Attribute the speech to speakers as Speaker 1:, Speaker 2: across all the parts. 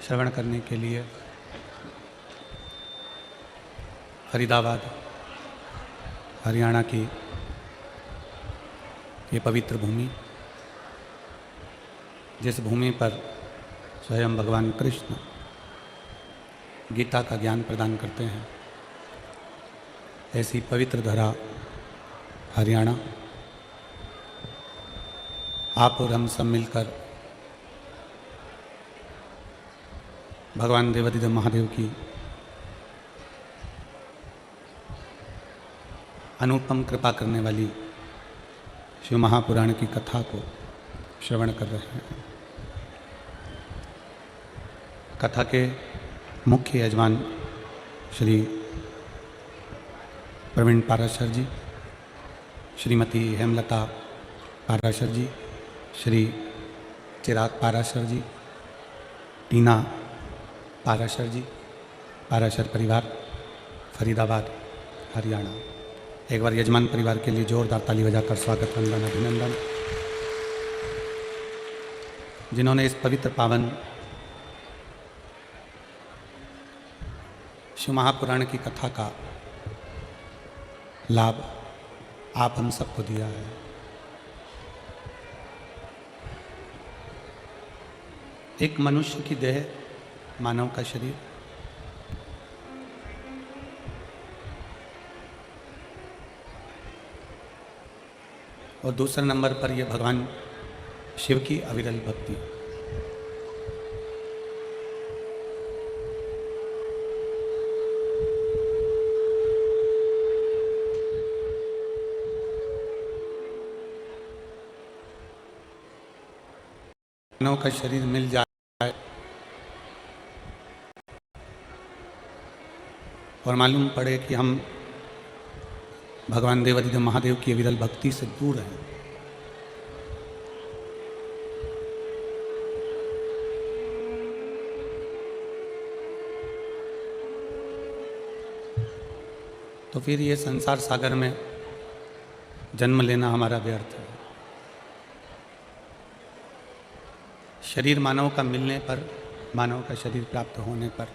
Speaker 1: श्रवण करने के लिए फरीदाबाद हरियाणा की ये पवित्र भूमि, जिस भूमि पर स्वयं भगवान कृष्ण गीता का ज्ञान प्रदान करते हैं, ऐसी पवित्र धरा हरियाणा, आप और हम सब मिलकर भगवान देवाधिदेव महादेव की अनुपम कृपा करने वाली शिव महापुराण की कथा को श्रवण कर रहे हैं। कथा के मुख्य यजमान श्री प्रवीण पाराशर जी, श्रीमती हेमलता पाराशर जी, श्री चिराग पाराशर जी, टीना पाराशर जी, पाराशर परिवार, फरीदाबाद हरियाणा। एक बार यजमान परिवार के लिए जोरदार ताली बजाकर स्वागत, वंदन, अभिनंदन। जिन्होंने इस पवित्र पावन शिव महापुराण की कथा का लाभ आप हम सबको दिया है। एक मनुष्य की देह, मानव का शरीर, और दूसरे नंबर पर यह भगवान शिव की अविरल भक्ति। मानव का शरीर मिल जाए और मालूम पड़े कि हम भगवान देवाधिदेव महादेव की अविरल भक्ति से दूर हैं, तो फिर ये संसार सागर में जन्म लेना हमारा व्यर्थ है। शरीर मानव का मिलने पर, मानव का शरीर प्राप्त होने पर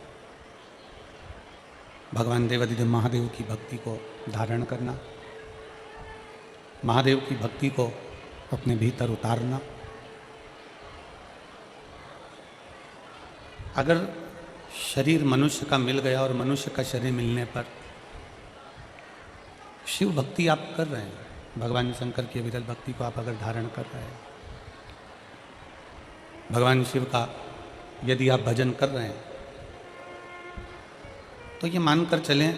Speaker 1: भगवान देवाधिदेव महादेव की भक्ति को धारण करना, महादेव की भक्ति को अपने भीतर उतारना। अगर शरीर मनुष्य का मिल गया और मनुष्य का शरीर मिलने पर शिव भक्ति आप कर रहे हैं, भगवान शंकर की विरल भक्ति को आप अगर धारण कर रहे हैं, भगवान शिव का यदि आप भजन कर रहे हैं, तो ये मानकर चलें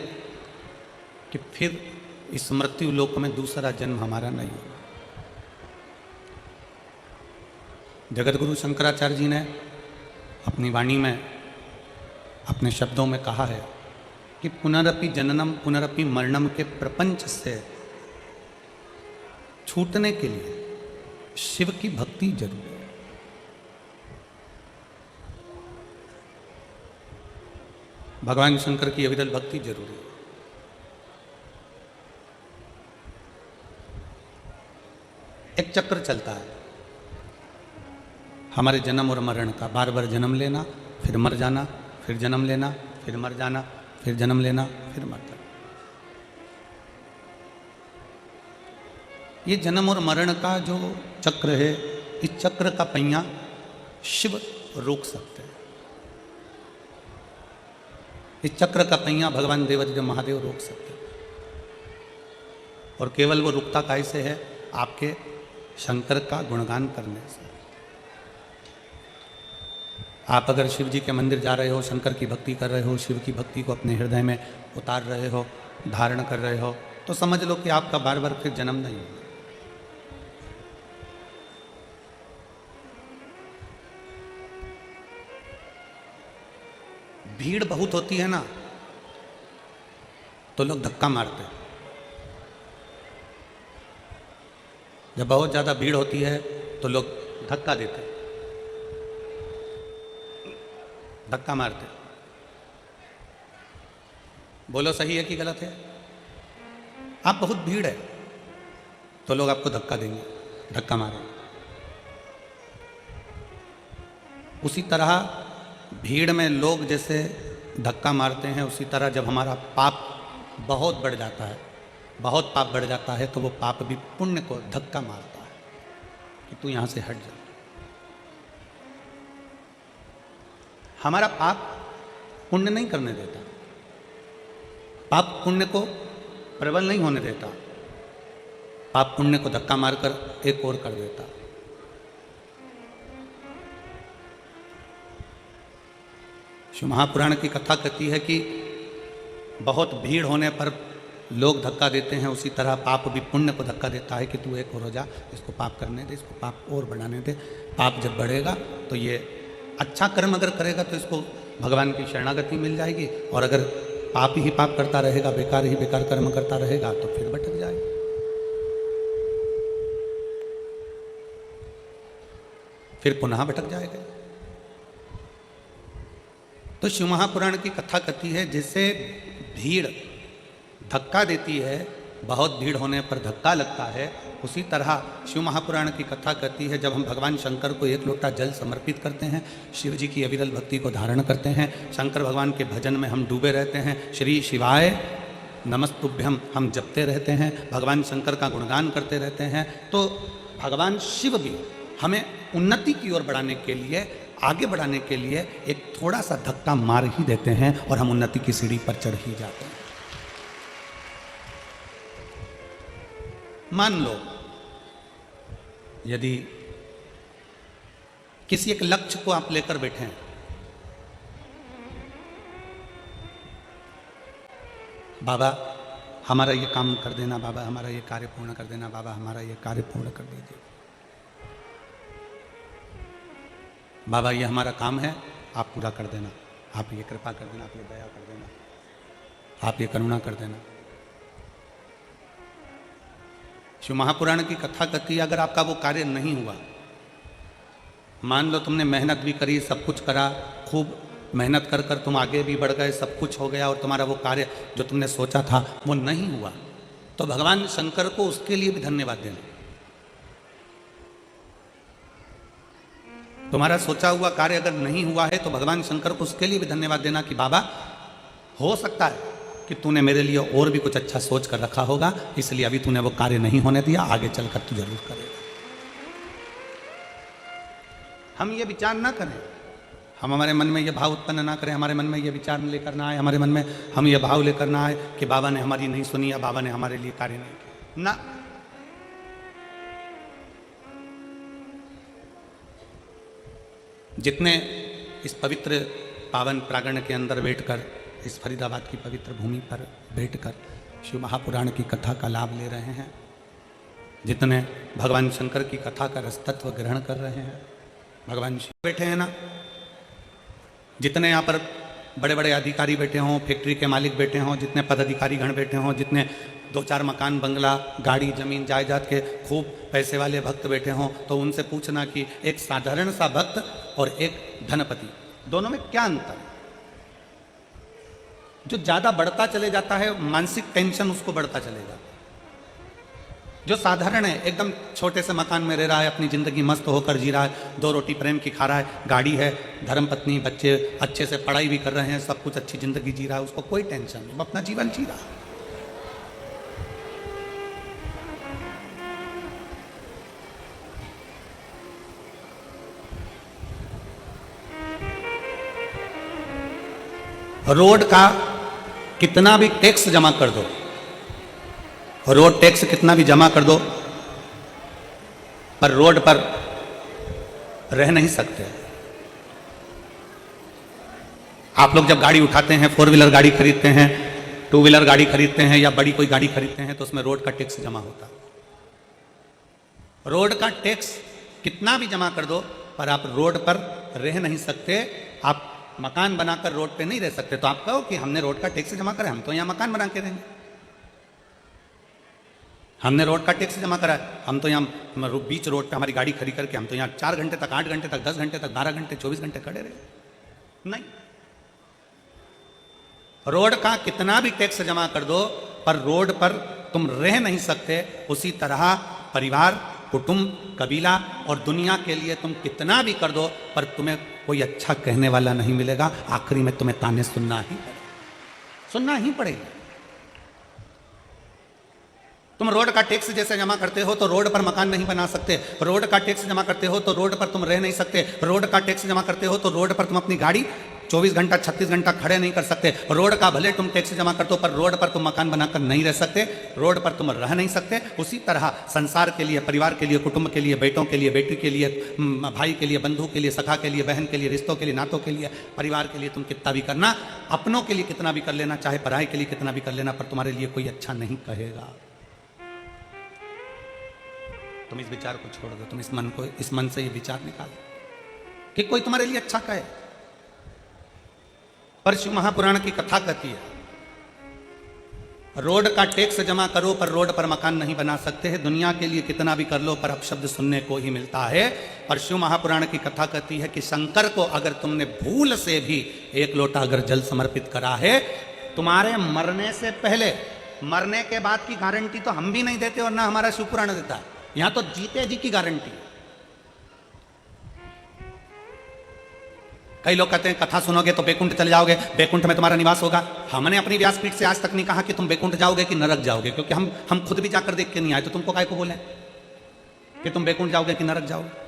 Speaker 1: कि फिर इस मृत्यु लोक में दूसरा जन्म हमारा नहीं होगा। जगत गुरु शंकराचार्य जी ने अपनी वाणी में, अपने शब्दों में कहा है कि पुनरपि जननम पुनरपि मरणम के प्रपंच से छूटने के लिए शिव की भक्ति जरूरी है। भगवान शंकर की अविरल भक्ति जरूरी है। एक चक्र चलता है हमारे जन्म और मरण का, बार बार जन्म लेना, फिर मर जाना, फिर जन्म लेना, फिर मर जाना, फिर जन्म लेना, फिर मर जाना। ये जन्म और मरण का जो चक्र है, इस चक्र का पहिया शिव रोक सकते हैं। इस चक्र का पहिया भगवान देवाधिदेव महादेव रोक सकते हैं। और केवल वो रुकता कैसे है? आपके शंकर का गुणगान करने से। आप अगर शिव जी के मंदिर जा रहे हो, शंकर की भक्ति कर रहे हो, शिव की भक्ति को अपने हृदय में उतार रहे हो, धारण कर रहे हो, तो समझ लो कि आपका बार बार फिर जन्म नहीं होगा। भीड़ बहुत होती है ना, तो लोग धक्का मारते हैं। जब बहुत ज़्यादा भीड़ होती है तो लोग धक्का देते हैं, धक्का मारते हैं। बोलो सही है कि गलत है? आप बहुत भीड़ है तो लोग आपको धक्का देंगे, धक्का मारेंगे। उसी तरह भीड़ में लोग जैसे धक्का मारते हैं, उसी तरह जब हमारा पाप बहुत बढ़ जाता है, बहुत पाप बढ़ जाता है, तो वो पाप भी पुण्य को धक्का मारता है कि तू यहाँ से हट जा। हमारा पाप पुण्य नहीं करने देता, पाप पुण्य को प्रबल नहीं होने देता, पाप पुण्य को धक्का मारकर एक और कर देता। शिव महापुराण की कथा कहती है कि बहुत भीड़ होने पर लोग धक्का देते हैं, उसी तरह पाप भी पुण्य को धक्का देता है कि तू एक और हो जा, इसको पाप करने दे, इसको पाप और बढ़ाने दे। पाप जब बढ़ेगा तो ये अच्छा कर्म अगर करेगा तो इसको भगवान की शरणागति मिल जाएगी, और अगर पाप ही पाप करता रहेगा, बेकार ही बेकार कर्म करता रहेगा, तो फिर भटक जाएगा। फिर पुनः भटक जाएगा। तो शिव महापुराण की कथा कहती है जैसे भीड़ धक्का देती है, बहुत भीड़ होने पर धक्का लगता है, उसी तरह शिव महापुराण की कथा कहती है जब हम भगवान शंकर को एक लोटा जल समर्पित करते हैं, शिव जी की अविरल भक्ति को धारण करते हैं, शंकर भगवान के भजन में हम डूबे रहते हैं, श्री शिवाय नमस्तुभ्यम हम जपते रहते हैं, भगवान शंकर का गुणगान करते रहते हैं, तो भगवान शिव भी हमें उन्नति की ओर बढ़ाने के लिए, आगे बढ़ाने के लिए एक थोड़ा सा धक्का मार ही देते हैं और हम उन्नति की सीढ़ी पर चढ़ ही जाते हैं। मान लो यदि किसी एक लक्ष्य को आप लेकर बैठे हैं, बाबा हमारा ये काम कर देना, बाबा हमारा ये कार्य पूर्ण कर देना, बाबा हमारा ये कार्य पूर्ण कर दीजिए, बाबा ये हमारा काम है, आप पूरा कर देना, आप ये कृपा कर देना, आप ये दया कर देना, आप ये करुणा कर देना। शिव महापुराण की कथा कहती है अगर आपका वो कार्य नहीं हुआ, मान लो तुमने मेहनत भी करी, सब कुछ करा, खूब मेहनत कर कर तुम आगे भी बढ़ गए, सब कुछ हो गया, और तुम्हारा वो कार्य जो तुमने सोचा था वो नहीं हुआ, तो भगवान शंकर को उसके लिए भी धन्यवाद देना। तुम्हारा सोचा हुआ कार्य अगर नहीं हुआ है तो भगवान शंकर को उसके लिए भी धन्यवाद देना कि बाबा हो सकता है कि तूने मेरे लिए और भी कुछ अच्छा सोच कर रखा होगा, इसलिए अभी तूने वो कार्य नहीं होने दिया, आगे चलकर तू जरूर करेगा। हम ये विचार ना करें, हम हमारे मन में ये भाव उत्पन्न ना करें, हमारे मन में ये विचार लेकर ना आए, हमारे मन में हम ये भाव लेकर ना आए कि बाबा ने हमारी नहीं सुनी या बाबा ने हमारे लिए कार्य नहीं किया ना। जितने इस पवित्र पावन प्रांगण के अंदर बैठकर, इस फरीदाबाद की पवित्र भूमि पर बैठकर शिव महापुराण की कथा का लाभ ले रहे हैं, जितने भगवान शंकर की कथा का रसतत्व ग्रहण कर रहे हैं, भगवान शिव बैठे हैं ना, जितने यहाँ पर बड़े बड़े अधिकारी बैठे हों, फैक्ट्री के मालिक बैठे हों, जितने पदाधिकारी गण बैठे हों, जितने 2-4 मकान, बंगला, गाड़ी, जमीन, जायदाद के खूब पैसे वाले भक्त बैठे हों, तो उनसे पूछना कि एक साधारण सा भक्त और एक धनपति, दोनों में क्या अंतर है? जो ज्यादा बढ़ता चले जाता है मानसिक टेंशन उसको बढ़ता चलेगा, जो साधारण है एकदम छोटे से मकान में रह रहा है, अपनी जिंदगी मस्त होकर जी रहा है, 2 रोटी प्रेम की खा रहा है, गाड़ी है, धर्मपत्नी, बच्चे अच्छे से पढ़ाई भी कर रहे हैं, सब कुछ अच्छी जिंदगी जी रहा है, उसको कोई टेंशन नहीं, वो अपना जीवन जी रहा है। रोड का कितना भी टैक्स जमा कर दो, रोड टैक्स कितना भी जमा कर दो, पर रोड पर रह नहीं सकते। आप लोग जब गाड़ी उठाते हैं, 4 व्हीलर गाड़ी खरीदते हैं, 2 व्हीलर गाड़ी खरीदते हैं या बड़ी कोई गाड़ी खरीदते हैं, तो उसमें रोड का टैक्स जमा होता है। रोड का टैक्स कितना भी जमा कर दो, पर आप रोड पर रह नहीं सकते। आप मकान बनाकर रोड पे नहीं रह सकते, तो आप कहो कि हमने रोड का टैक्स जमा करा, हम तो यहाँ मकान बना के रहेंगे, हमने रोड का टैक्स जमा करा है, हम तो यहाँ बीच रोड पे हमारी गाड़ी खड़ी करके हम तो यहाँ 4 घंटे तक, 8 घंटे तक, 10 घंटे तक, 12 घंटे, 24 घंटे खड़े रहे। नहीं, रोड का कितना भी टैक्स जमा कर दो, पर रोड पर तुम रह नहीं सकते। उसी तरह परिवार, कुटुंब, कबीला और दुनिया के लिए तुम कितना भी कर दो, पर तुम्हें कोई अच्छा कहने वाला नहीं मिलेगा, आखिरी में तुम्हें ताने सुनना ही पड़ेगा। तुम रोड का टैक्स जैसे जमा करते हो तो रोड पर मकान नहीं बना सकते, रोड का टैक्स जमा करते हो तो रोड पर तुम रह नहीं सकते, रोड का टैक्स जमा करते हो तो रोड पर तुम अपनी गाड़ी 24 घंटा 36 घंटा खड़े नहीं कर सकते, रोड का भले तुम टैक्स जमा करते हो पर रोड पर तुम मकान बनाकर नहीं रह सकते, रोड पर तुम रह नहीं सकते। उसी तरह संसार के लिए, परिवार के लिए, कुटुंब के लिए, बेटों के लिए, बेटी के लिए, भाई के लिए, बंधु के लिए, सखा के लिए, बहन के लिए, रिश्तों के लिए, नातों के लिए, परिवार के लिए तुम कितना भी करना, अपनों के लिए कितना भी कर लेना, चाहे पराई के लिए कितना भी कर लेना, पर तुम्हारे लिए कोई अच्छा नहीं कहेगा। तुम इस विचार को छोड़ दो, तुम इस मन से ये विचार निकालो कि कोई तुम्हारे लिए अच्छा कहे। पर शिव महापुराण की कथा कहती है, रोड का टैक्स जमा करो पर रोड पर मकान नहीं बना सकते हैं, दुनिया के लिए कितना भी कर लो पर अपशब्द सुनने को ही मिलता है। और शिव महापुराण की कथा कहती है कि शंकर को अगर तुमने भूल से भी एक लोटा अगर जल समर्पित करा है, तुम्हारे मरने से पहले, मरने के बाद की गारंटी तो हम भी नहीं देते और ना हमारा शिव पुराण देता है, यहां तो जीते जी की गारंटी। कई लोग कहते हैं कथा सुनोगे तो बैकुंठ चले जाओगे, बैकुंठ में तुम्हारा निवास होगा। हमने अपनी व्यासपीठ से आज तक नहीं कहा कि तुम बैकुंठ जाओगे कि नरक जाओगे, क्योंकि हम खुद भी जाकर देख के नहीं आए, तो तुमको काय को बोले कि तुम बैकुंठ जाओगे कि नरक जाओगे।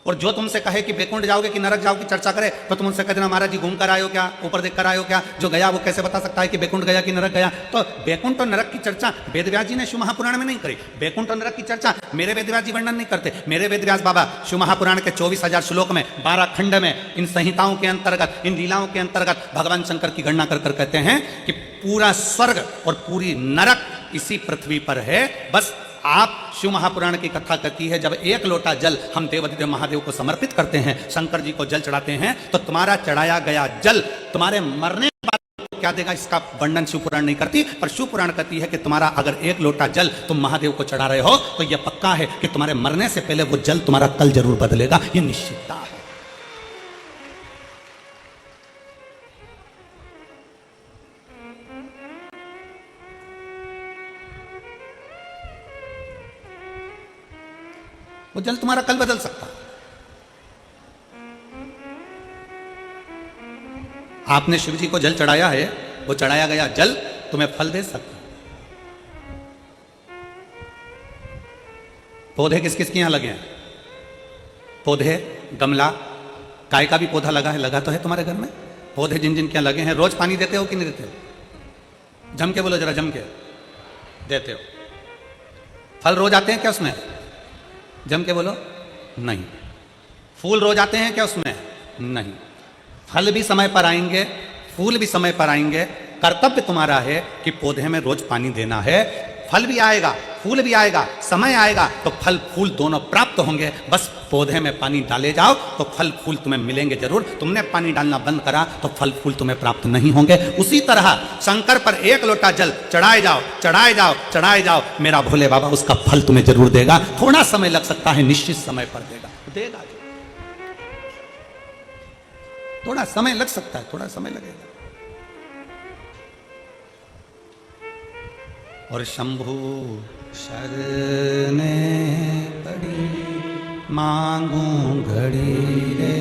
Speaker 1: और जो तुमसे कहे कि बैकुंठ जाओगे कि नरक जाओगे चर्चा करे, तो तुम उनसे कह देना महाराज जी घूम कर आयो क्या, ऊपर देख कर आयो क्या, जो गया वो कैसे बता सकता है कि बैकुंठ गया कि नरक गया। तो बैकुंठ और नरक की चर्चा वेदव्यास जी ने शिव महापुराण में नहीं करी। बैकुंठ और नरक की चर्चा मेरे वेदव्यास जी वर्णन नहीं करते। मेरे वेदव्यास बाबा शिव महापुराण के 24,000 श्लोक में 12 खंड में इन संहिताओं के अंतर्गत, इन लीलाओं के अंतर्गत भगवान शंकर की गणना कर कहते हैं कि पूरा स्वर्ग और पूरी नरक इसी पृथ्वी पर है। बस आप शिव महापुराण की कथा कहती है, जब एक लोटा जल हम देवाधिदेव महादेव को समर्पित करते हैं, शंकर जी को जल चढ़ाते हैं, तो तुम्हारा चढ़ाया गया जल तुम्हारे मरने के बाद क्या देगा, इसका वर्णन शिव पुराण नहीं करती। पर शिव पुराण कहती है कि तुम्हारा अगर एक लोटा जल तुम महादेव को चढ़ा रहे हो तो यह पक्का है कि तुम्हारे मरने से पहले वो जल तुम्हारा कल जरूर बदलेगा, ये निश्चितता है। वो जल तुम्हारा कल बदल सकता है। आपने शिव जी को जल चढ़ाया है, वो चढ़ाया गया जल तुम्हें फल दे सकता है। पौधे किस किस के यहां लगे हैं? पौधे, गमला, काय का भी पौधा लगा है, लगा तो है तुम्हारे घर में। पौधे जिन जिन के लगे हैं, रोज पानी देते हो कि नहीं देते हो? जम के बोलो जरा, जम के देते हो। फल रोज आते हैं क्या उसमें? जम के बोलो, नहीं। फूल रोज आते हैं क्या उसमें? नहीं। फल भी समय पर आएंगे, फूल भी समय पर आएंगे। कर्तव्य तुम्हारा है कि पौधे में रोज पानी देना है। फल भी आएगा, फूल भी आएगा, समय आएगा तो फल फूल दोनों प्राप्त होंगे। बस पौधे में पानी डाले जाओ तो फल फूल तुम्हें मिलेंगे जरूर। तुमने पानी डालना बंद करा तो फल फूल तुम्हें प्राप्त नहीं होंगे। उसी तरह शंकर पर एक लोटा जल चढ़ाए जाओ, चढ़ाए जाओ, चढ़ाए जाओ, मेरा भोले बाबा उसका फल तुम्हें जरूर देगा। थोड़ा समय लग सकता है, निश्चित समय पर देगा, देगा। थोड़ा समय लग सकता है, थोड़ा समय लगेगा। और शंभु शरणे पड़ी मांगू घड़ी रे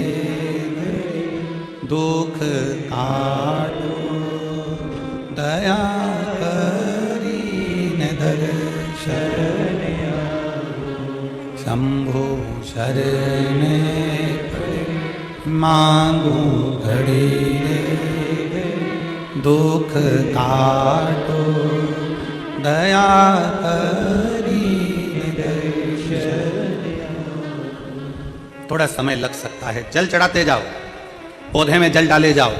Speaker 1: दुख काटो दया करी न दर्शन। शंभु शरणे पड़ी मांगू घड़ी रे दुख काटो दया करी। थोड़ा समय लग सकता है, जल चढ़ाते जाओ, पौधे में जल डाले जाओ,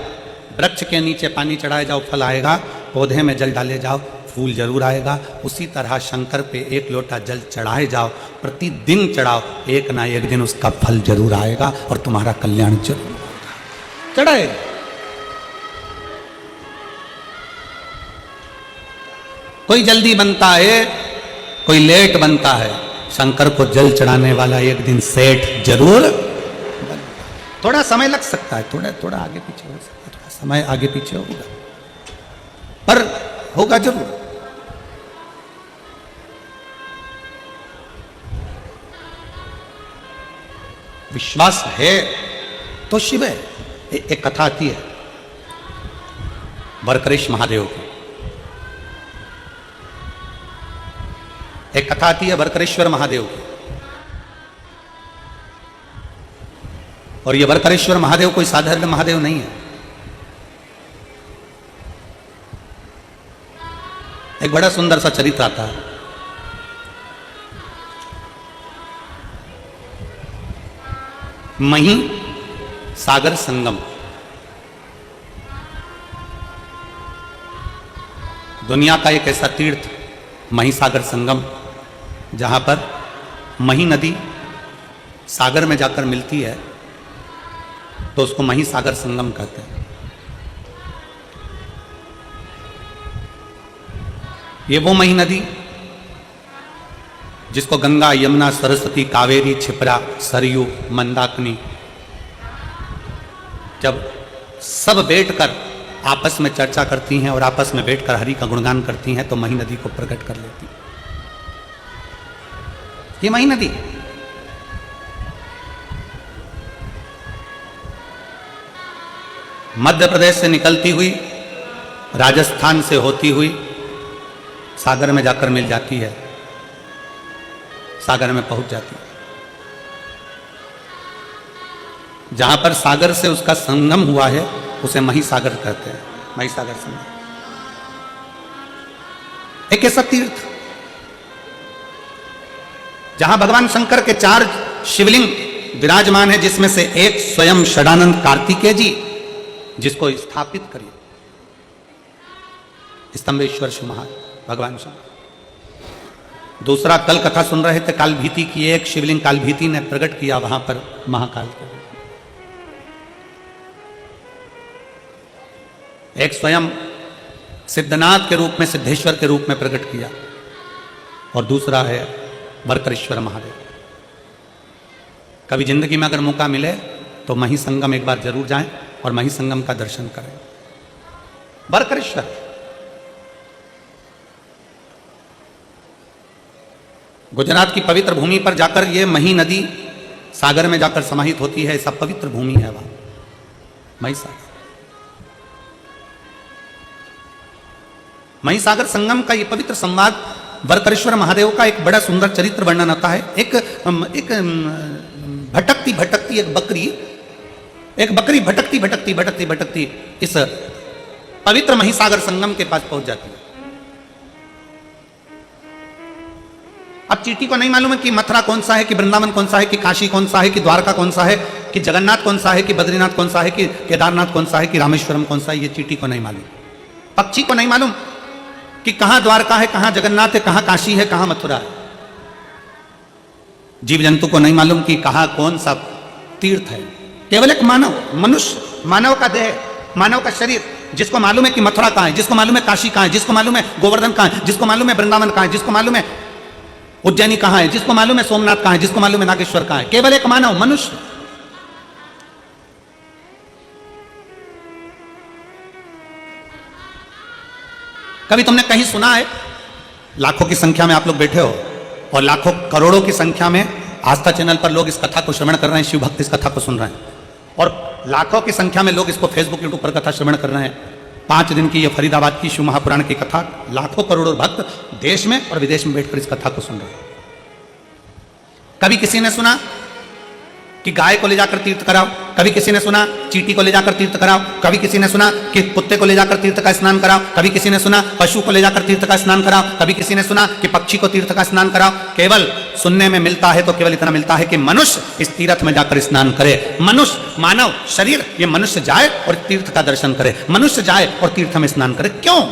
Speaker 1: वृक्ष के नीचे पानी चढ़ाए जाओ, फल आएगा। पौधे में जल डाले जाओ, फूल जरूर आएगा। उसी तरह शंकर पे एक लोटा जल चढ़ाए जाओ, प्रतिदिन चढ़ाओ, एक ना एक दिन उसका फल जरूर आएगा और तुम्हारा कल्याण जरूर होगा। चढ़ाए कोई जल्दी बनता है, कोई लेट बनता है। शंकर को जल चढ़ाने वाला एक दिन सेठ जरूर। थोड़ा समय लग सकता है, थोड़ा थोड़ा आगे पीछे हो सकता है, थोड़ा समय आगे पीछे होगा, पर होगा जरूर। विश्वास है तो शिव है। एक कथा आती है बरकरेश महादेव की, एक कथा आती है बरकरेश्वर महादेव की। और ये बरकरेश्वर महादेव कोई साधारण महादेव नहीं है। एक बड़ा सुंदर सा चरित्र आता है। मही सागर संगम, दुनिया का एक ऐसा तीर्थ मही सागर संगम, जहां पर मही नदी सागर में जाकर मिलती है तो उसको मही सागर संगम कहते हैं। ये वो मही नदी जिसको गंगा, यमुना, सरस्वती, कावेरी, छिपरा, सरयू, मंदाकिनी जब सब बैठकर आपस में चर्चा करती हैं और आपस में बैठकर हरि का गुणगान करती हैं तो मही नदी को प्रकट कर लेती। ये मही नदी मध्य प्रदेश से निकलती हुई, राजस्थान से होती हुई सागर में जाकर मिल जाती है, सागर में पहुंच जाती है। जहां पर सागर से उसका संगम हुआ है उसे मही सागर कहते हैं, मही सागर संगम। एक ऐसा तीर्थ जहां भगवान शंकर के 4 शिवलिंग विराजमान है, जिसमें से एक स्वयं षडानंद कार्तिकेय जी, जिसको स्थापित करिए स्तंभेश्वर शिव महाराज भगवान शंकर। दूसरा कल कथा सुन रहे थे कालभीति की, एक शिवलिंग कालभीति ने प्रकट किया वहां पर महाकाल को। एक स्वयं सिद्धनाथ के रूप में, सिद्धेश्वर के रूप में प्रकट किया, और दूसरा है बरकरेश्वर महादेव। कभी जिंदगी में अगर मौका मिले तो मही संगम एक बार जरूर जाएं और मही संगम का दर्शन करें। बरकरेश्वर गुजरात की पवित्र भूमि पर जाकर ये मही नदी सागर में जाकर समाहित होती है। ऐसा पवित्र भूमि है वहां मही सागर। मही सागर संगम का ये पवित्र संवाद बरकरेश्वर महादेव का एक बड़ा सुंदर चरित्र वर्णन आता है। एक भटकती भटकती एक बकरी भटकती इस पवित्र मही सागर संगम के पास पहुंच जाती है। अब चींटी को नहीं मालूम है कि मथुरा कौन सा है, कि वृंदावन कौन सा है, कि काशी कौन सा है, कि द्वारका कौन सा है, कि जगन्नाथ कौन सा है, कि बद्रीनाथ कौन सा है, कि केदारनाथ कौन सा है, कि रामेश्वरम कौन सा है। ये चींटी को नहीं मालूम। पक्षी को नहीं मालूम कि कहां द्वारका है, कहां जगन्नाथ है, कहां काशी है, कहां मथुरा है। जीव जंतु को नहीं मालूम कि कहां कौन सा तीर्थ है। केवल एक मानव, मनुष्य, मानव का देह, मानव का शरीर, जिसको मालूम है कि मथुरा कहां है, जिसको मालूम है काशी कहां है, जिसको मालूम है गोवर्धन कहां है, जिसको मालूम है वृंदावन कहां है, जिसको मालूम है उज्जैनी कहां है, जिसको मालूम है सोमनाथ कहां है, जिसको मालूम है नागेश्वर कहां है। केवल एक मानव, मनुष्य। कभी तुमने कहीं सुना है, लाखों की संख्या में आप लोग बैठे हो और लाखों करोड़ों की संख्या में आस्था चैनल पर लोग इस कथा को श्रवण कर रहे हैं, शिव भक्त इस कथा को सुन रहे हैं, और लाखों की संख्या में लोग इसको फेसबुक यूट्यूब पर कथा श्रवण कर रहे हैं। 5 दिन की ये फरीदाबाद की शिव महापुराण की कथा, लाखों करोड़ों भक्त देश में और विदेश में बैठकर इस कथा को सुन रहे हैं। कभी किसी ने सुना कि गाय को ले जाकर तीर्थ कराओ, कभी किसी ने सुना चींटी को ले जाकर तीर्थ कराओ, कभी किसी ने सुना कि कुत्ते को ले जाकर तीर्थ का स्नान कराओ, कभी किसी ने सुना पशु को ले जाकर तीर्थ का स्नान कराओ, कभी किसी ने सुना कि पक्षी को तीर्थ का स्नान कराओ। केवल सुनने में मिलता है तो केवल इतना मिलता है कि मनुष्य इस तीर्थ में जाकर स्नान करे। मनुष्य, मानव शरीर, ये मनुष्य जाए और तीर्थ का दर्शन करे, मनुष्य जाए और तीर्थ में स्नान करे। क्यों?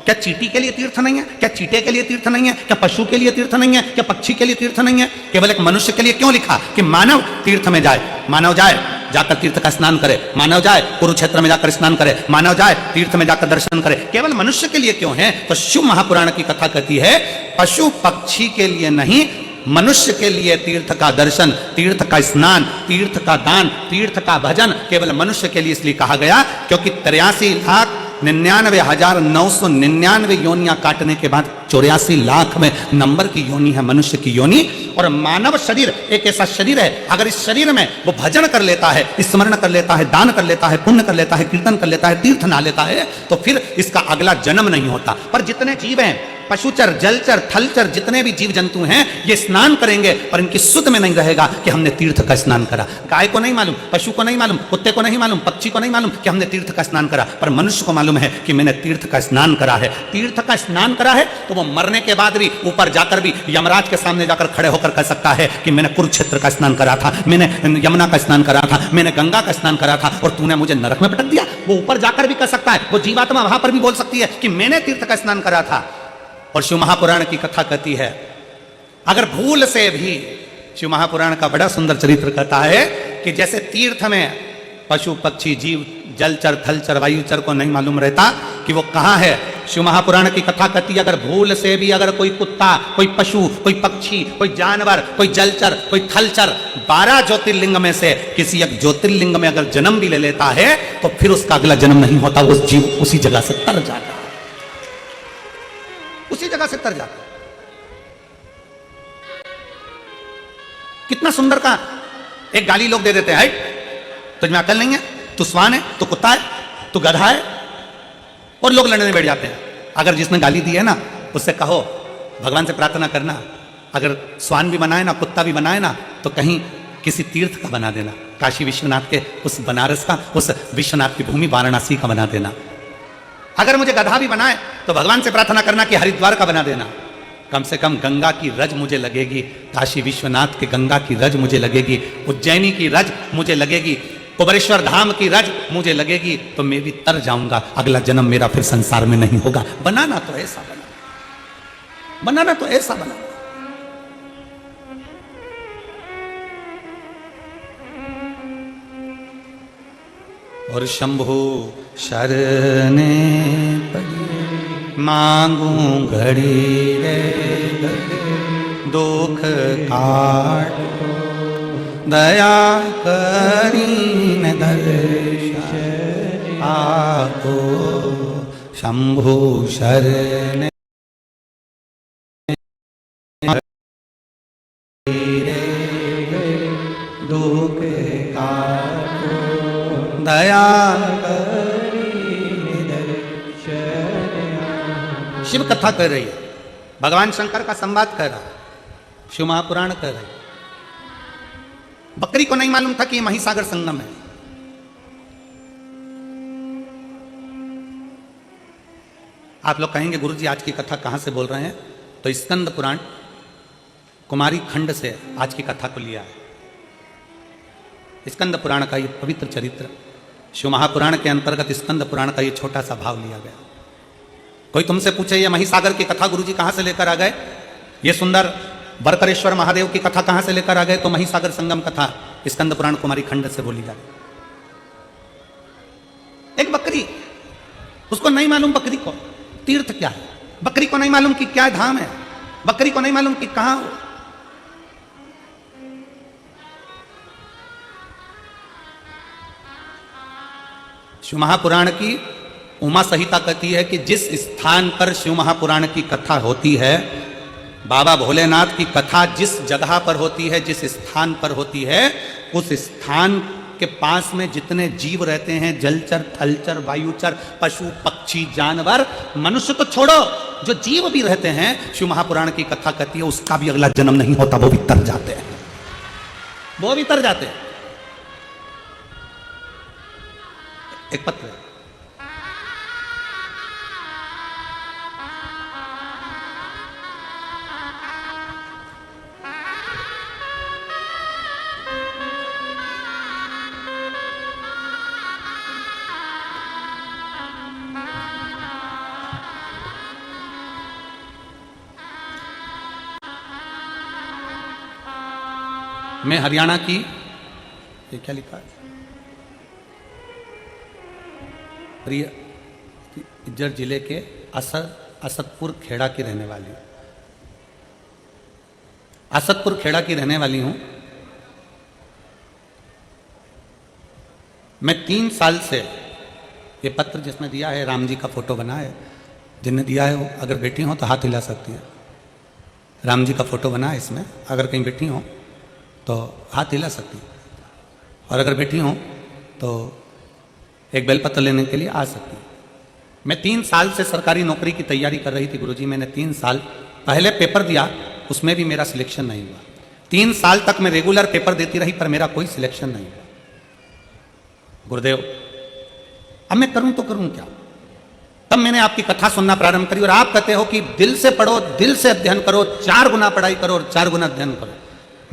Speaker 1: क्या चींटी के लिए तीर्थ नहीं है? क्या चींटे के लिए तीर्थ नहीं है? क्या पशु के लिए तीर्थ नहीं है? क्या पक्षी के लिए तीर्थ नहीं है? केवल एक मनुष्य के लिए क्यों लिखा कि मानव तीर्थ में जाए? मानव जाए, जाकर तीर्थ का स्नान करे, मानव जाए कुरुक्षेत्र में जाकर स्नान करे, मानव जाए तीर्थ में जाकर दर्शन करे। केवल मनुष्य के लिए क्यों है? तो शिव महापुराण की कथा कहती है पशु पक्षी के लिए नहीं, मनुष्य के लिए तीर्थ का दर्शन, तीर्थ का स्नान, तीर्थ का दान, तीर्थ का भजन केवल मनुष्य के लिए इसलिए कहा गया क्योंकि 83,99,999 योनियां काटने के बाद 84 लाख में नंबर की योनि है मनुष्य की योनि, और मानव शरीर एक ऐसा शरीर है, अगर इस शरीर में वो भजन कर लेता है, स्मरण कर लेता है, दान कर लेता है, पुण्य कर लेता है, कीर्तन कर लेता है, तीर्थ नहा लेता है, तो फिर इसका अगला जन्म नहीं होता। पर जितने जीव हैं, पशुचर, जलचर, थलचर, जितने भी जीव जंतु हैं, ये स्नान करेंगे पर इनकी सुध में नहीं रहेगा कि हमने तीर्थ का स्नान करा। गाय को नहीं मालूम, पशु को नहीं मालूम, कुत्ते को नहीं मालूम, पक्षी को नहीं मालूम कि हमने तीर्थ का स्नान करा, पर मनुष्य को मालूम है कि मैंने तीर्थ का स्नान करा है। तीर्थ का स्नान करा है तो वो मरने के बाद भी ऊपर जाकर भी यमराज के सामने जाकर खड़े होकर कह सकता है कि मैंने कुरुक्षेत्र का स्नान करा था, मैंने यमुना का स्नान करा था, मैंने गंगा का स्नान करा था और तूने मुझे नरक में पटक दिया। वो ऊपर जाकर भी कह सकता है, वो जीवात्मा वहां पर भी बोल सकती है कि मैंने तीर्थ का स्नान करा था। और शिव महापुराण की कथा कहती है, अगर भूल से भी, शिव महापुराण का बड़ा सुंदर चरित्र कहता है कि जैसे तीर्थ में पशु पक्षी जीव जलचर थलचर वायुचर को नहीं मालूम रहता कि वो कहाँ है। शिव महापुराण की कथा कहती है, अगर भूल से भी अगर कोई कुत्ता, कोई पशु, कोई पक्षी, कोई जानवर, कोई जलचर, कोई थलचर 12 ज्योतिर्लिंग में से किसी एक ज्योतिर्लिंग में अगर जन्म भी ले लेता है तो फिर उसका अगला जन्म नहीं होता, उस जीव उसी जगह से तर जाता, उसी जगह से तर जाता। कितना सुंदर का एक गाली लोग दे देते हैं, तुझमें अकल नहीं है, तू स्वान है, तू कुत्ता है, तू गधा है, और लोग लड़ने बैठ जाते हैं। अगर जिसने गाली दी है ना, उससे कहो भगवान से प्रार्थना करना, अगर स्वान भी बनाए ना, कुत्ता भी बनाए ना, तो कहीं किसी तीर्थ का बना देना, काशी विश्वनाथ के उस बनारस का, उस विश्वनाथ की भूमि वाराणसी का बना देना। अगर मुझे गधा भी बनाए तो भगवान से प्रार्थना करना कि हरिद्वार का बना देना। कम से कम गंगा की रज मुझे लगेगी, काशी विश्वनाथ के गंगा की रज मुझे लगेगी, उज्जैनी की रज मुझे लगेगी, कुबरेश्वर धाम की रज मुझे लगेगी, तो मैं भी तर जाऊंगा, अगला जन्म मेरा फिर संसार में नहीं होगा। बनाना तो ऐसा बना, बनाना तो ऐसा बना। और शंभु शरणे पड़ी मांगू घड़ी रे, दुख काट दया करीन दर्शन आपो। शंभु शरणे दुख काट दया। शिव कथा कर रही है, भगवान शंकर का संवाद कर रहा है, शिव महापुराण कर रही है। बकरी को नहीं मालूम था कि ये महिसागर संगम है। आप लोग कहेंगे गुरुजी आज की कथा कहां से बोल रहे हैं, तो स्कंद पुराण कुमारी खंड से आज की कथा को लिया है। स्कंद पुराण का ये पवित्र चरित्र शिव महापुराण के अंतर्गत स्कंद पुराण का ये छोटा सा भाव लिया गया। कोई तुमसे पूछे ये महिसागर की कथा गुरुजी कहां से लेकर आ गए, ये सुंदर बरकरेश्वर महादेव की कथा कहां से लेकर आ गए, तो महिसागर संगम कथा स्कंद पुराण कुमारी खंड से बोली जाए। एक बकरी, उसको नहीं मालूम बकरी को तीर्थ क्या है, बकरी को नहीं मालूम कि क्या धाम है, बकरी को नहीं मालूम कि कहां हो। शिव महापुराण की उमा संहिता कहती है कि जिस स्थान पर शिव महापुराण की कथा होती है, बाबा भोलेनाथ की कथा जिस जगह पर होती है, जिस स्थान पर होती है, उस स्थान के पास में जितने जीव रहते हैं, जलचर थलचर वायुचर पशु पक्षी जानवर, मनुष्य तो छोड़ो, जो जीव भी रहते हैं, शिव महापुराण की कथा कहती है उसका भी अगला जन्म नहीं होता, वो भी तर जाते हैं, वो भी तर जाते हैं। एक पत्र मैं हरियाणा की, ये क्या लिखा है, प्रिय इज्जर जिले के असदपुर खेड़ा की रहने वाली हूँ। असदपुर खेड़ा की रहने वाली हूँ। मैं 3 साल से, ये पत्र जिसने दिया है राम जी का फोटो बना है, जिन्हें दिया है वो अगर बेटी हो तो हाथ हिला सकती है। राम जी का फोटो बना है इसमें, अगर कहीं बैठी हो तो हाथ हिला सकती, और अगर बैठी हो तो एक बेलपत्र लेने के लिए आ सकती। मैं 3 साल से सरकारी नौकरी की तैयारी कर रही थी गुरुजी। मैंने 3 साल पहले पेपर दिया, उसमें भी मेरा सिलेक्शन नहीं हुआ। 3 साल तक मैं रेगुलर पेपर देती रही, पर मेरा कोई सिलेक्शन नहीं हुआ। गुरुदेव, अब मैं करूं तो करूं क्या? तब मैंने आपकी कथा सुनना प्रारंभ करी, और आप कहते हो कि दिल से पढ़ो, दिल से अध्ययन करो, 4 गुना पढ़ाई करो और 4 गुना अध्ययन करो।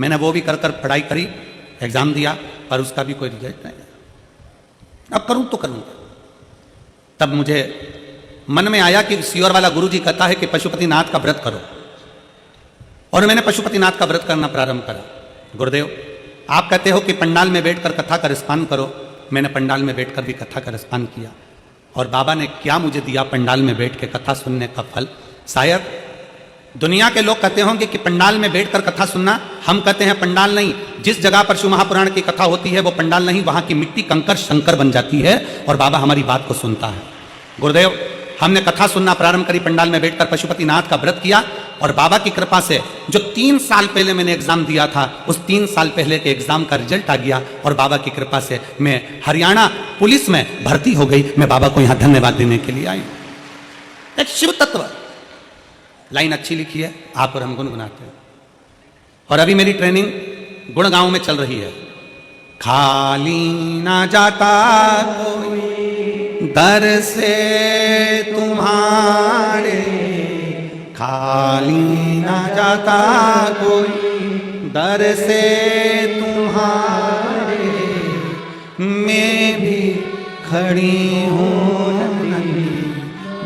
Speaker 1: मैंने वो भी कर कर पढ़ाई करी, एग्जाम दिया, पर उसका भी कोई रिजल्ट नहीं। अब करूं तो करूं। तब मुझे मन में आया कि सीहोर वाला गुरुजी कहता है कि पशुपतिनाथ का व्रत करो, और मैंने पशुपतिनाथ का व्रत करना प्रारंभ करा। गुरुदेव, आप कहते हो कि पंडाल में बैठकर कथा का रसपान करो। मैंने पंडाल में बैठकर भी कथा का रसपान किया, और बाबा ने क्या मुझे दिया पंडाल में बैठ के कथा सुनने का फल। शायद दुनिया के लोग कहते होंगे कि पंडाल में बैठकर कथा सुनना, हम कहते हैं पंडाल नहीं, जिस जगह पर शिव महापुराण की कथा होती है वो पंडाल नहीं, वहां की मिट्टी कंकर शंकर बन जाती है, और बाबा हमारी बात को सुनता है। गुरुदेव, हमने कथा सुनना प्रारंभ करी, पंडाल में बैठकर पशुपतिनाथ का व्रत किया, और बाबा की कृपा से जो 3 साल पहले मैंने एग्जाम दिया था, उस 3 साल पहले के एग्जाम का रिजल्ट आ गया, और बाबा की कृपा से मैं हरियाणा पुलिस में भर्ती हो गई। मैं बाबा को यहां धन्यवाद देने के लिए आई। एक शिव तत्व लाइन अच्छी लिखी है, आप और हम गुनगुनाते हैं। और अभी मेरी ट्रेनिंग गुड़गांव में चल रही है। खाली ना जाता कोई दर से तुम्हारे, खाली ना जाता कोई दर से तुम्हारे, मैं भी खड़ी हूँ नंगी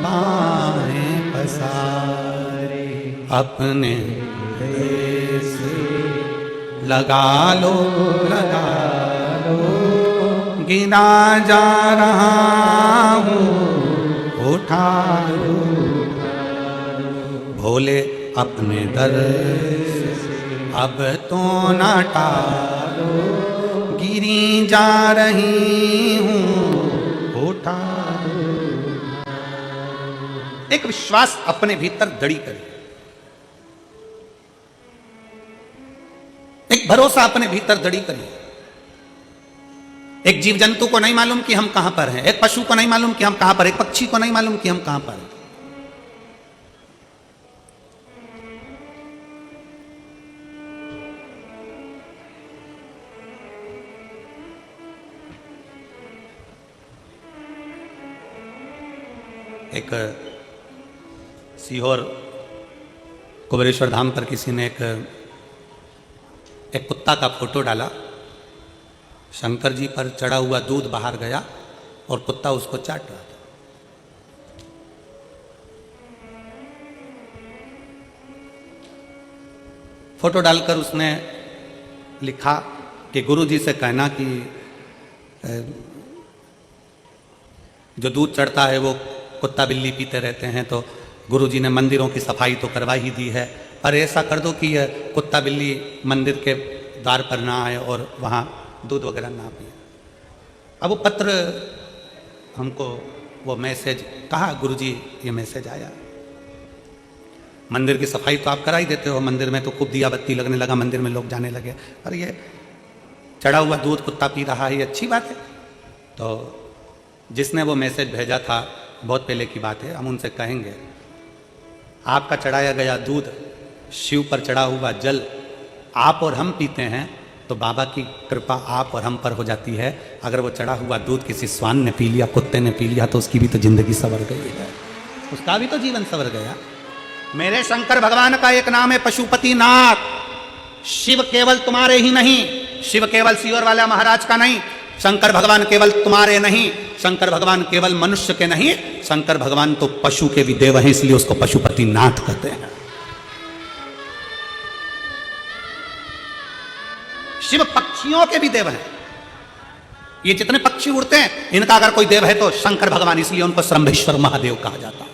Speaker 1: बाहें पसारे, अपने से लगा लो, लगा लो, गिरा जा रहा हूँ, उठा लो, भोले अपने दर से अब तो ना टालो, गिरी जा रही हूँ, उठा लो। एक विश्वास अपने भीतर दृढ़ करिए, एक भरोसा अपने भीतर दृढ़ करिए। एक जीव जंतु को नहीं मालूम कि हम कहां पर हैं, एक पशु को नहीं मालूम कि हम कहां पर, एक पक्षी को नहीं मालूम कि हम कहां पर हैं। एक सीहोर कुबेरेश्वर धाम पर किसी ने एक कुत्ता का फोटो डाला। शंकर जी पर चढ़ा हुआ दूध बाहर गया और कुत्ता उसको चाट रहा था। फोटो डालकर उसने लिखा कि गुरु जी से कहना कि जो दूध चढ़ता है वो कुत्ता बिल्ली पीते रहते हैं, तो गुरु जी ने मंदिरों की सफाई तो करवा ही दी है, पर ऐसा कर दो कि यह कुत्ता बिल्ली मंदिर के द्वार पर ना आए और वहाँ दूध वगैरह ना पिए। अब वो पत्र हमको, वो मैसेज कहा, गुरुजी ये मैसेज आया। मंदिर की सफाई तो आप करा ही देते हो, मंदिर में तो खूब दिया बत्ती लगने लगा, मंदिर में लोग जाने लगे, और ये चढ़ा हुआ दूध कुत्ता पी रहा है, ये अच्छी बात है। तो जिसने वो मैसेज भेजा था, बहुत पहले की बात है, हम उनसे कहेंगे आपका चढ़ाया गया दूध, शिव पर चढ़ा हुआ जल आप और हम पीते हैं तो बाबा की कृपा आप और हम पर हो जाती है। अगर वो चढ़ा हुआ दूध किसी स्वान ने पी लिया, कुत्ते ने पी लिया, तो उसकी भी तो जिंदगी संवर गई है, उसका भी तो जीवन संवर गया। मेरे शंकर भगवान का एक नाम है पशुपतिनाथ। शिव केवल तुम्हारे ही नहीं, शिव केवल सीहोर वाला महाराज का नहीं, शंकर भगवान केवल तुम्हारे नहीं, शंकर भगवान केवल मनुष्य के नहीं, शंकर भगवान तो पशु के भी देव हैं, इसलिए उसको पशुपतिनाथ कहते हैं। शिव पक्षियों के भी देव हैं। ये जितने पक्षी उड़ते हैं, इनका अगर कोई देव है तो शंकर भगवान, इसलिए उनको श्रंभेश्वर महादेव कहा जाता है।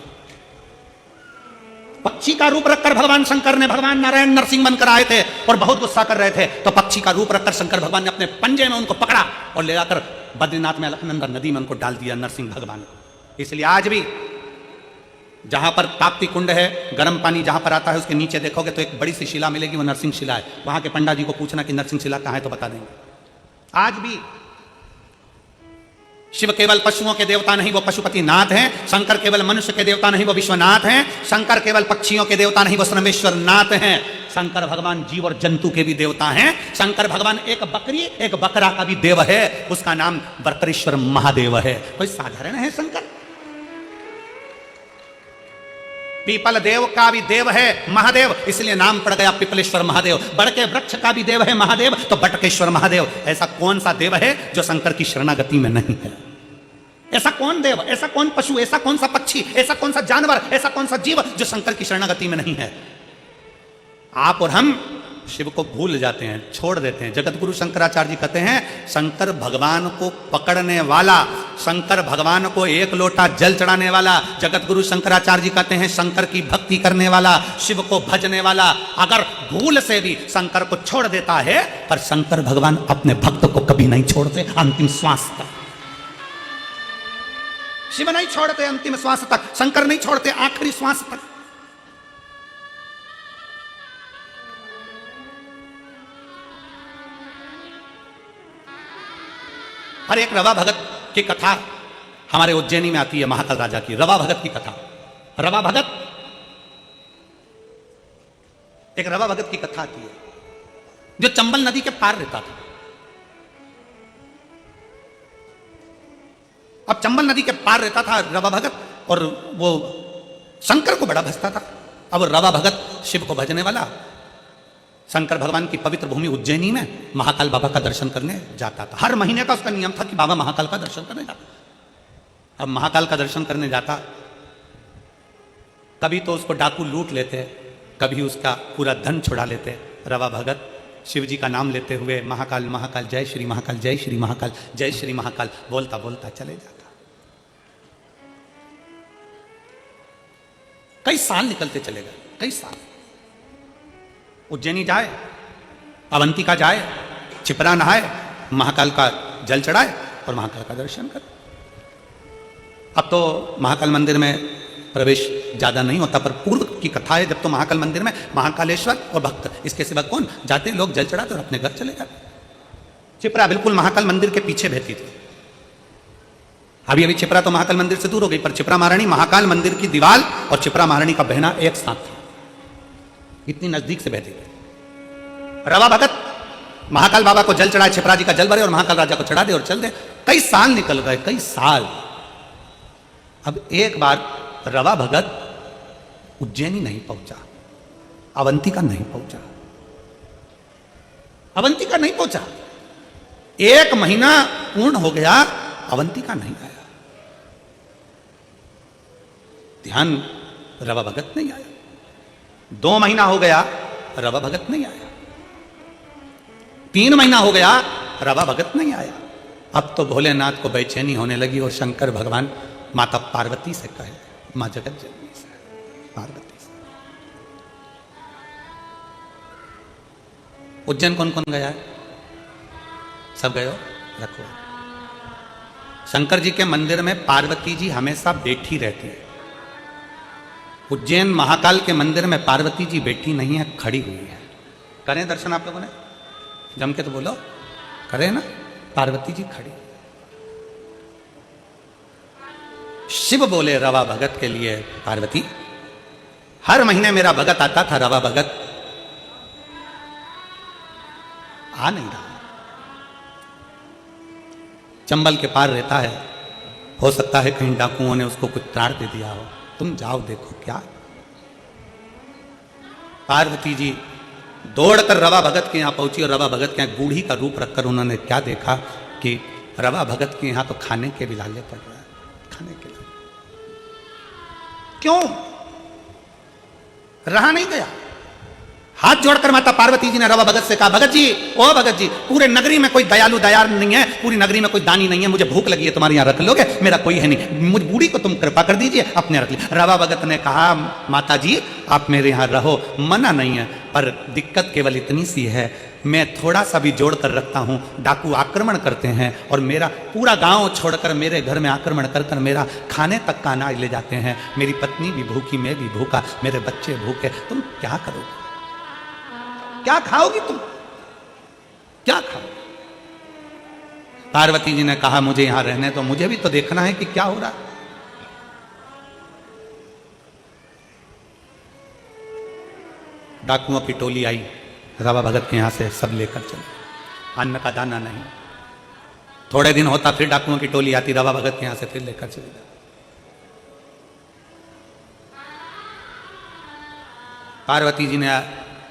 Speaker 1: पक्षी का रूप रखकर भगवान शंकर ने, भगवान नारायण नरसिंह बनकर आए थे और बहुत गुस्सा कर रहे थे, तो पक्षी का रूप रखकर शंकर भगवान ने अपने पंजे में उनको पकड़ा और ले जाकर बद्रीनाथ में अलकनंदा नदी में उनको डाल दिया, नरसिंह भगवान को। इसलिए आज भी जहां पर ताप्ती कुंड है, गर्म पानी जहां पर आता है, उसके नीचे देखोगे तो एक बड़ी सी शिला मिलेगी, वो नरसिंह शिला है। वहां के पंडा जी को पूछना कि नरसिंह शिला कहां है, तो बता देंगे। आज भी शिव केवल पशुओं के देवता नहीं, वो पशुपति नाथ हैं। शंकर केवल मनुष्य के देवता नहीं, वो विश्वनाथ हैं। शंकर केवल पक्षियों के देवता नहीं, वो सर्वेश्वर नाथ हैं। शंकर भगवान जीव और जंतु के भी देवता हैं। शंकर भगवान एक बकरी एक बकरा का भी देव है, उसका नाम बकरेश्वर महादेव है। कोई साधारण है शंकर? पीपल देव का भी देव है महादेव, इसलिए नाम पड़ गया पिपलेश्वर महादेव। बड़ के वृक्ष का भी देव है महादेव, तो बटकेश्वर महादेव। ऐसा कौन सा देव है जो शंकर की शरणागति में नहीं है? ऐसा कौन देव, ऐसा कौन पशु, ऐसा कौन सा पक्षी, ऐसा कौन सा जानवर, ऐसा कौन सा जीव जो शंकर की शरणागति में नहीं है? आप और हम शिव को भूल जाते हैं, छोड़ देते हैं। जगत गुरु शंकराचार्य जी कहते हैं, शंकर भगवान को पकड़ने वाला, शंकर भगवान को एक लोटा जल चढ़ाने वाला, जगत गुरु शंकराचार्य जी कहते हैं शंकर की भक्ति करने वाला, शिव को भजने वाला, अगर भूल से भी शंकर को छोड़ देता है, पर शंकर भगवान अपने भक्त को कभी नहीं छोड़ते अंतिम श्वास तक। शिव नहीं छोड़ते अंतिम श्वास तक, शंकर नहीं छोड़ते आखिरी श्वास तक। हर एक रवा भगत की कथा हमारे उज्जैनी में आती है, महाकाल राजा की रवा भगत की कथा। रवा भगत, एक रवा भगत की कथा आती है जो चंबल नदी के पार रहता था। अब चंबल नदी के पार रहता था रवा भगत, और वो शंकर को बड़ा भजता था। अब रवा भगत शिव को भजने वाला शंकर भगवान की पवित्र भूमि उज्जैनी में महाकाल बाबा का दर्शन करने जाता था। हर महीने का उसका नियम था कि बाबा महाकाल का दर्शन करने जाता। अब महाकाल का दर्शन करने जाता, कभी तो उसको डाकू लूट लेते, कभी उसका पूरा धन छुड़ा लेते। रवा भगत शिव जी का नाम लेते हुए महाकाल महाकाल जय श्री महाकाल, जय श्री महाकाल, जय श्री महाकाल बोलता बोलता चले जाता। कई साल निकलते चले गए, कई साल। उज्जैनी जाए, अवंतिका जाए, छिपरा नहाए, महाकाल का जल चढ़ाए और महाकाल का दर्शन करे। अब तो महाकाल मंदिर में प्रवेश ज्यादा नहीं होता, पर पूर्व की कथा है जब तो महाकाल मंदिर में महाकालेश्वर और भक्त, इसके सिवा कौन जाते, लोग जल चढ़ाते और अपने घर चले जाते। छिपरा बिल्कुल महाकाल मंदिर के पीछे बहती थी। अभी अभी छिपरा तो महाकाल मंदिर से दूर हो गई, पर छिपरा महारानी महाकाल मंदिर की दीवार और छिपरा महारानी का बहना एक साथ था, इतनी नजदीक से बहती थी। रवा भगत महाकाल बाबा को जल चढ़ाए, छिपरा जी का जल भरे और महाकाल राजा को चढ़ा दे और चल दे। कई साल निकल गए, कई साल। अब एक बार रवा भगत उज्जैनी नहीं पहुंचा, अवंतिका नहीं पहुंचा, अवंतिका नहीं पहुंचा। 1 महीना पूर्ण हो गया, अवंतिका नहीं आया। ध्यान, रवा भगत नहीं आया। 2 महीना हो गया, रवा भगत नहीं आया। 3 महीना हो गया, रवा भगत नहीं आया। अब तो भोलेनाथ को बेचैनी होने लगी और शंकर भगवान माता पार्वती से कहे, मां जगत जननी से, पार्वती से। उज्जैन कौन कौन गया है? सब गए हो? रखो। शंकर जी के मंदिर में पार्वती जी हमेशा बैठी रहती है। उज्जैन महाकाल के मंदिर में पार्वती जी बैठी नहीं है, खड़ी हुई है। करें दर्शन आप लोगों ने? जम के तो बोलो, करें ना? पार्वती जी खड़ी। शिव बोले रवा भगत के लिए, पार्वती हर महीने मेरा भगत आता था, रवा भगत आ नहीं रहा। चंबल के पार रहता है, हो सकता है कहीं डाकुओं ने उसको कुछ त्राण दे दिया हो, तुम जाओ देखो क्या। पार्वती जी दौड़कर रवा भगत के यहां पहुंची और रवा भगत के यहां बूढ़ी का रूप रखकर उन्होंने क्या देखा कि रवा भगत के यहां तो खाने के भी लाले पड़ रहा है, खाने के लाले। क्यों? रहा नहीं गया। हाथ जोड़कर माता पार्वती जी ने रवा भगत से कहा, भगत जी, ओ भगत जी, पूरे नगरी में कोई दयालु दयाल नहीं है, पूरी नगरी में कोई दानी नहीं है, मुझे भूख लगी है, तुम्हारे यहाँ रख लोगे? मेरा कोई है नहीं, मुझ बूढ़ी को तुम कृपा कर दीजिए, अपने रख ली। रवा भगत ने कहा, माता जी आप मेरे यहाँ रहो, मना नहीं है, पर दिक्कत केवल इतनी सी है, मैं थोड़ा सा भी जोड़ कर रखता हूं, डाकू आक्रमण करते हैं और मेरा पूरा गांव छोड़कर मेरे घर में आक्रमण कर मेरा खाने तक का अनाज ले जाते हैं। मेरी पत्नी भी भूखी, मैं भी भूखा, मेरे बच्चे भूखे। तुम क्या करोगे? क्या खाओगी तुम? क्या खाओ? पार्वती जी ने कहा मुझे यहां रहने तो, मुझे भी तो देखना है कि क्या हो रहा है। डाकुओं की टोली आई रावा भगत के यहां से, सब लेकर चले, अन्न का दाना नहीं। थोड़े दिन होता फिर डाकुओं की टोली आती रावा भगत के यहां से, फिर लेकर चले जाती। पार्वती जी ने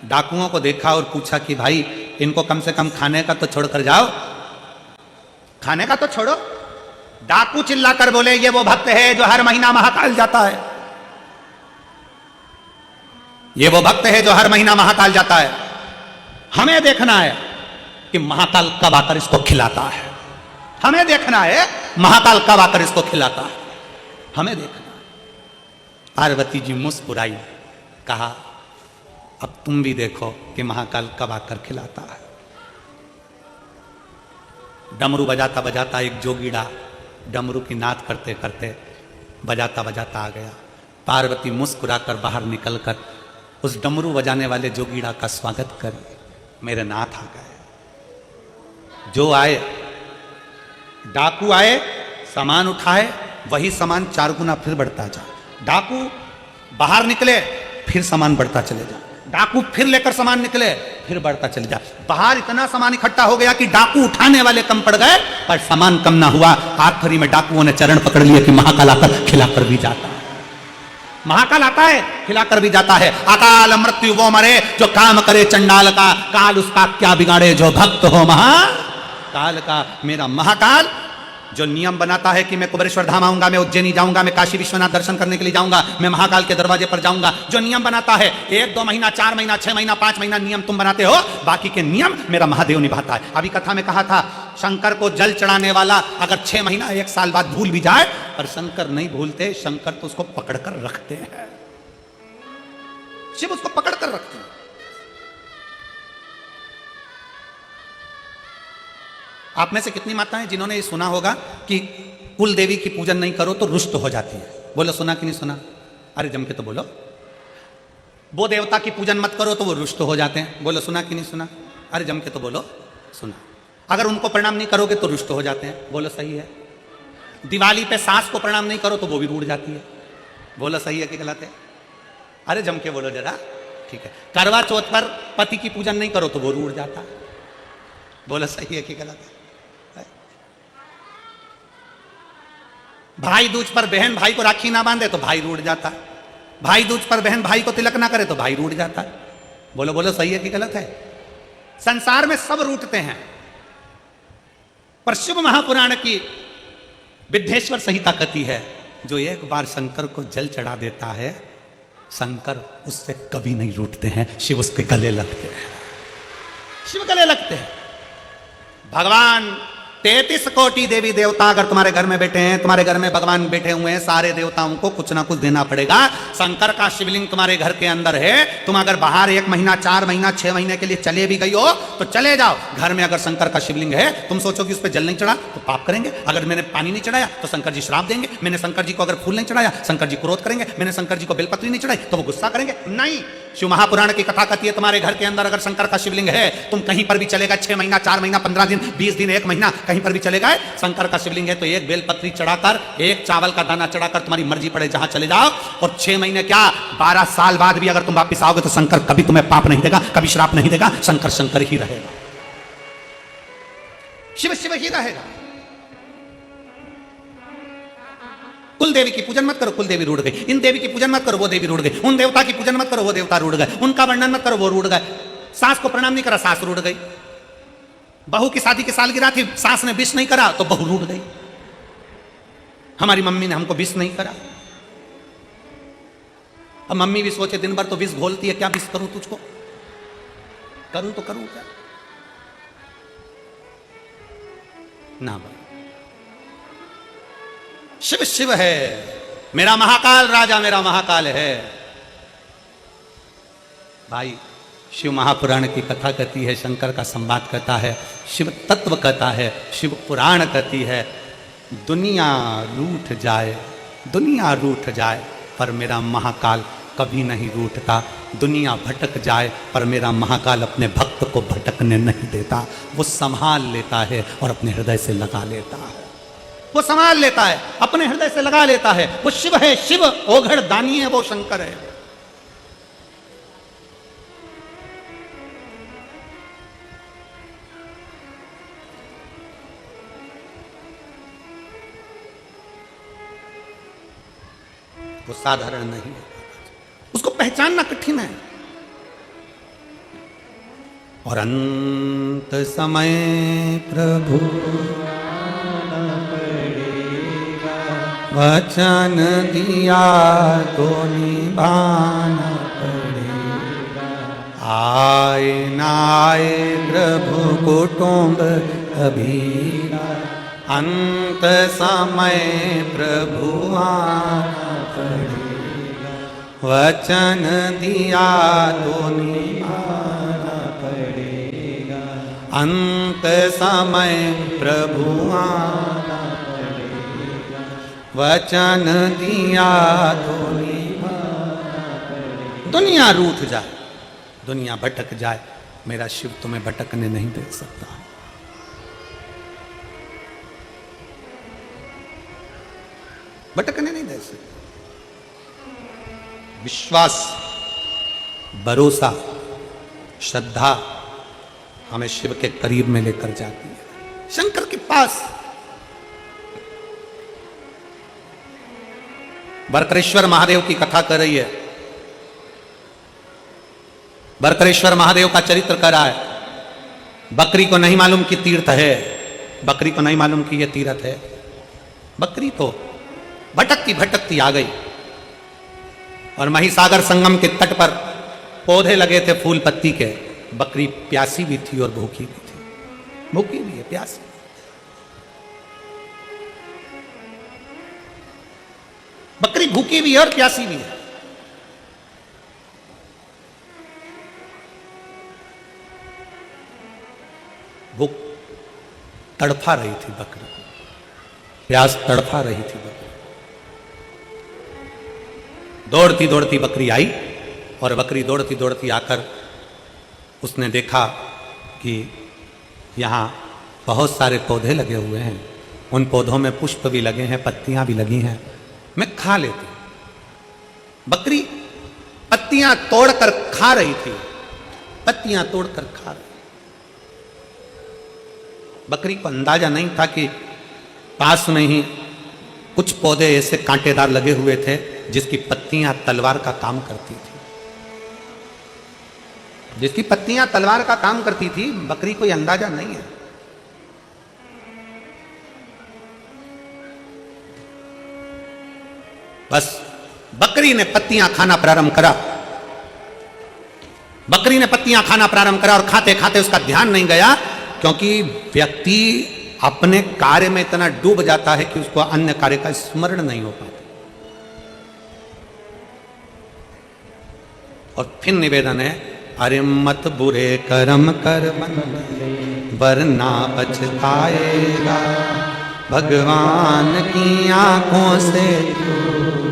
Speaker 1: डाकुओं को देखा और पूछा कि भाई इनको कम से कम खाने का तो छोड़कर जाओ, खाने का तो छोड़ो। डाकू चिल्लाकर बोले ये वो भक्त है जो हर महीना महाकाल जाता है, ये वो भक्त है जो हर महीना महाकाल जाता है। हमें देखना है कि महाकाल कब आकर इसको खिलाता है, हमें देखना है महाकाल कब आकर इसको खिलाता है, हमें देखना है। पार्वती जी मुस्कुराई, कहा अब तुम भी देखो कि महाकाल कब आकर खिलाता है। डमरू बजाता बजाता एक जोगीड़ा डमरू की नाद करते करते बजाता बजाता आ गया। पार्वती मुस्कुराकर बाहर निकलकर उस डमरू बजाने वाले जोगीड़ा का स्वागत कर मेरे नाथ आ गए। जो आए डाकू आए, सामान उठाए, वही सामान 4 गुना फिर बढ़ता जा। डाकू बाहर निकले, फिर सामान बढ़ता चले जा। डाकू फिर लेकर सामान निकले, फिर बढ़ता चले जा। बाहर इतना सामान इकट्ठा हो गया कि डाकू उठाने वाले कम पड़ गए, पर सामान कम ना हुआ। आखिरी में डाकुओं ने चरण पकड़ लिए कि महाकाल आकर खिलाकर भी जाता है, महाकाल आता है खिलाकर भी जाता है। अकाल मृत्यु वो मरे जो काम करे चंडाल का, काल उसका क्या बिगाड़े जो भक्त हो महाकाल का। मेरा महाकाल जो नियम बनाता है कि मैं कुबेरेश्वर धाम आऊंगा, मैं उज्जैनी जाऊंगा, मैं काशी विश्वनाथ दर्शन करने के लिए जाऊंगा, मैं महाकाल के दरवाजे पर जाऊंगा, जो नियम बनाता है 1, 2 महीना, 4 महीना, 6 महीना, 5 महीना नियम तुम बनाते हो, बाकी के नियम मेरा महादेव निभाता है। अभी कथा में कहा था शंकर को जल चढ़ाने वाला अगर 6 महीना 1 साल बाद भूल भी जाए, पर शंकर नहीं भूलते, शंकर तो उसको पकड़कर रखते हैं, शिव उसको पकड़कर रखते हैं। आप में से कितनी माताएं जिन्होंने ये सुना होगा कि कुल देवी की पूजन नहीं करो तो रुष्ट हो जाती है? बोलो सुना कि नहीं सुना? अरे जम के तो बोलो। वो देवता की पूजन मत करो तो वो रुष्ट हो जाते हैं। बोलो सुना कि नहीं सुना? अरे जम के तो बोलो सुना। अगर उनको प्रणाम नहीं करोगे तो रुष्ट हो जाते हैं। बोलो सही है। दिवाली पे सास को प्रणाम नहीं करो तो वो भी रूठ जाती है। बोलो सही है कि गलत है? अरे जम के बोलो जरा, ठीक है। करवा चौथ पर पति की पूजन नहीं करो तो वो रूठ जाता है। बोलो सही है कि गलत है? भाई दूज पर बहन भाई को राखी ना बांधे तो भाई रूठ जाता है। भाई दूज पर बहन भाई को तिलक ना करे तो भाई रूठ जाता है। बोलो बोलो सही है कि गलत है? संसार में सब रूठते हैं, पर शिव महापुराण की विद्येश्वर संहिता कहती है जो एक बार शंकर को जल चढ़ा देता है, शंकर उससे कभी नहीं रूठते हैं, शिव उसके गले लगते हैं, शिव गले लगते हैं। भगवान 33 कोटि देवी देवता अगर तुम्हारे घर में बैठे हैं, तुम्हारे घर में भगवान बैठे हुए हैं, सारे देवताओं को कुछ ना कुछ देना पड़ेगा। शंकर का शिवलिंग तुम्हारे घर के अंदर है। तुम अगर बाहर 1 महीना, 4 महीना, 6 महीने के लिए चले भी गई हो तो चले जाओ। घर में अगर शंकर का शिवलिंग है, तुम सोचो कि उस पर जल नहीं चढ़ा तो पाप करेंगे। अगर मैंने पानी नहीं चढ़ाया तो शंकर जी श्राप देंगे। मैंने शंकर जी को अगर फूल नहीं चढ़ाया शंकर जी क्रोध करेंगे। मैंने शंकर जी को बेलपत्री नहीं चढ़ाई तो वो गुस्सा करेंगे। नहीं, शिव महापुराण की कथा कहती है तुम्हारे घर के अंदर अगर शंकर का शिवलिंग है, तुम कहीं पर भी चले गए, 6 महीना, 4 महीना, 15 दिन, 20 दिन, 1 महीना, कहीं पर भी चले गए, शंकर का शिवलिंग है तो 1 बेलपत्री चढ़ाकर, 1 चावल का दाना चढ़ाकर तुम्हारी मर्जी पड़े जहां चले जाओ। और 6 महीने क्या 12 साल बाद भी अगर तुम वापिस आओगे तो शंकर कभी तुम्हें पाप नहीं देगा, कभी श्राप नहीं देगा। शंकर शंकर ही रहेगा, शिव शिव ही रहेगा। कुल देवी की पूजन मत करो, कुल देवी रूठ गई। इन देवी की पूजन मत करो, वो देवी रूठ गई। उन देवता की पूजन मत करो, वो देवता रूठ गए। उनका वर्णन मत करो, वो रूठ गए। सास को प्रणाम नहीं करा, सास रूठ गई। बहू की शादी की सालगिरह थी, सास ने विश नहीं करा तो बहू रूठ गई। हमारी मम्मी ने हमको विश नहीं करा। अब मम्मी भी सोचे दिन भर तो विष घोलती है, क्या विष करूं तुझको, करूं तो करूं क्या ना। शिव शिव है, मेरा महाकाल राजा, मेरा महाकाल है। भाई शिव महापुराण की कथा कहती है, शंकर का संवाद कहता है, शिव तत्व कहता है, शिव पुराण कहती है, दुनिया रूठ जाए, दुनिया रूठ जाए पर मेरा महाकाल कभी नहीं रूठता। दुनिया भटक जाए पर मेरा महाकाल अपने भक्त को भटकने नहीं देता। वो संभाल लेता है और अपने हृदय से लगा लेता है। वो संभाल लेता है, अपने हृदय से लगा लेता है। वो शिव है, शिव ओघड़ दानी है, वो शंकर है। वो साधारण नहीं है, उसको पहचानना कठिन है। और अंत समय प्रभु वचन दिया तो निभाना पड़ेगा। आए ना आए प्रभु कुटुंब कबीरा, अंत समय प्रभु आना पड़ेगा। वचन दिया तो निभाना पड़ेगा। अंत समय प्रभु आना पड़ेगा। वचन दिया तो निभाना पड़ेगा। दुनिया रूठ जाए, दुनिया भटक जाए, मेरा शिव तुम्हें भटकने नहीं दे सकता। भटकने नहीं दे सकता। विश्वास, भरोसा, श्रद्धा हमें शिव के करीब में लेकर जाती है, शंकर के पास। बरकरेश्वर महादेव की कथा कर रही है। बरकरेश्वर महादेव का चरित्र कर रहा है। बकरी को नहीं मालूम कि तीर्थ है, बकरी को नहीं मालूम कि यह तीर्थ है। बकरी तो भटकती भटकती आ गई और महिसागर संगम के तट पर पौधे लगे थे फूल पत्ती के। बकरी प्यासी भी थी और भूखी भी थी। भूखी भी है, प्यासी। बकरी भूखी भी है और प्यासी भी है। भूख तड़फा रही थी बकरी को, प्यास तड़फा रही थी बकरी। दौड़ती दौड़ती बकरी आई और बकरी दौड़ती दौड़ती आकर उसने देखा कि यहाँ बहुत सारे पौधे लगे हुए हैं। उन पौधों में पुष्प भी लगे हैं, पत्तियां भी लगी हैं, मैं खा लेती। बकरी पत्तियां तोड़कर खा रही थी, पत्तियां तोड़कर खा रही। बकरी को अंदाजा नहीं था कि पास में ही कुछ पौधे ऐसे कांटेदार लगे हुए थे जिसकी पत्तियां तलवार का काम करती थी, जिसकी पत्तियां तलवार का काम करती थी। बकरी को यह अंदाजा नहीं है। बस बकरी ने पत्तियां खाना प्रारंभ करा। बकरी ने पत्तियां खाना प्रारंभ करा और खाते खाते उसका ध्यान नहीं गया, क्योंकि व्यक्ति अपने कार्य में इतना डूब जाता है कि उसको अन्य कार्य का स्मरण नहीं हो पाता। और फिर निवेदन है, अरे मत बुरे कर्म कर वरना पछताएगा। भगवान की आंखों से तू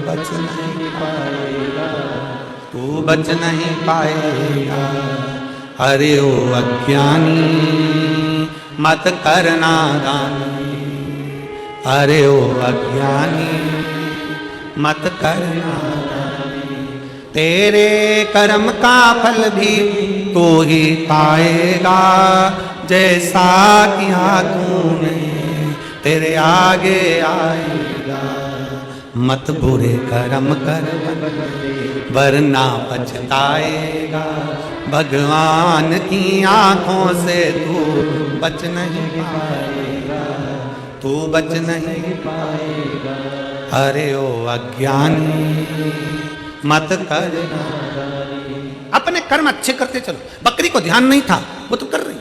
Speaker 1: बच नहीं पाएगा, तू बच नहीं पाएगा। अरे ओ अज्ञानी मत करना दानी, अरे ओ अज्ञानी मत करना दानी। तेरे कर्म का फल भी तू ही पाएगा, जैसा किया तूने तेरे आगे आएगा। मत बुरे कर्म कर वरना पछताएगा। भगवान की आंखों से तू बच नहीं पाएगा, तू बच नहीं पाएगा। अरे ओ अज्ञानी मत करना। अपने कर्म अच्छे करते चलो। बकरी को ध्यान नहीं था, वो तो कर रही,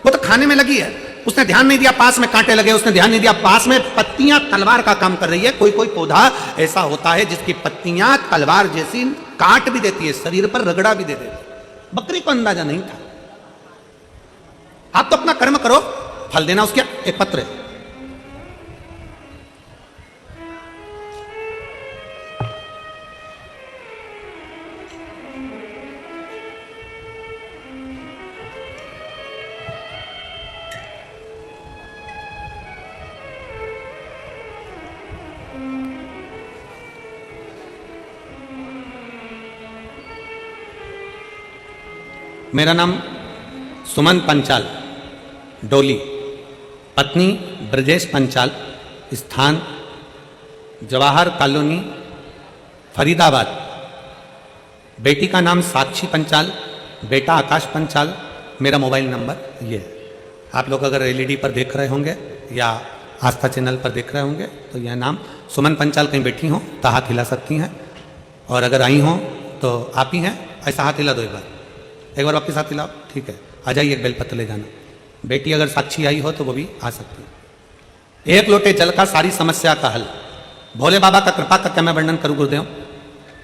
Speaker 1: वो तो खाने में लगी है। उसने ध्यान नहीं दिया पास में कांटे लगे, उसने ध्यान नहीं दिया पास में पत्तियां तलवार का काम कर रही है। कोई कोई पौधा ऐसा होता है जिसकी पत्तियां तलवार जैसी काट भी देती है, शरीर पर रगड़ा भी दे देती है। बकरी को अंदाजा नहीं था। आप तो अपना कर्म करो, फल देना उसके एक पत्र है। मेरा नाम सुमन पंचाल, डोली, पत्नी ब्रजेश पंचाल, स्थान जवाहर कॉलोनी, फरीदाबाद। बेटी का नाम साक्षी पंचाल, बेटा आकाश पंचाल। मेरा मोबाइल नंबर ये है। आप लोग अगर एलईडी पर देख रहे होंगे या आस्था चैनल पर देख रहे होंगे तो यह नाम सुमन पंचाल। कहीं बैठी हो तो हाथ हिला सकती हैं, और अगर आई हो तो आप ही हैं। ऐसा हाथ हिला दो एक बार वापस हाथ हिलाओ, ठीक है। आ जाइए, एक बेलपत्र ले जाना। बेटी अगर साक्षी आई हो तो वो भी आ सकती है। एक लोटे जल का सारी समस्या का हल। भोले बाबा का कृपा का क्या मैं वर्णन करूं गुरुदेव।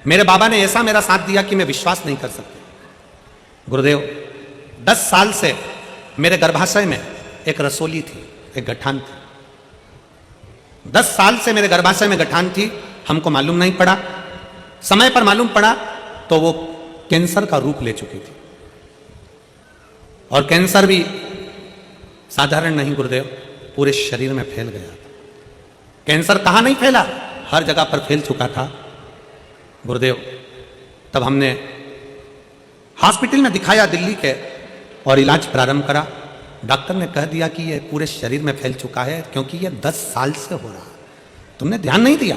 Speaker 1: मेरे बाबा ने ऐसा मेरा साथ दिया कि मैं विश्वास नहीं कर सकता। गुरुदेव 10 साल से मेरे गर्भाशय में एक रसोली थी, एक गठान थी। 10 साल से मेरे गर्भाशय में गठान थी, हमको मालूम नहीं पड़ा। समय पर मालूम पड़ा तो वो कैंसर का रूप ले चुकी थी। और कैंसर भी साधारण नहीं गुरुदेव, पूरे शरीर में फैल गया था। कैंसर कहां नहीं फैला, हर जगह पर फैल चुका था गुरुदेव। तब हमने हॉस्पिटल में दिखाया दिल्ली के और इलाज प्रारंभ करा। डॉक्टर ने कह दिया कि ये पूरे शरीर में फैल चुका है, क्योंकि ये 10 साल से हो रहा है। तुमने ध्यान नहीं दिया।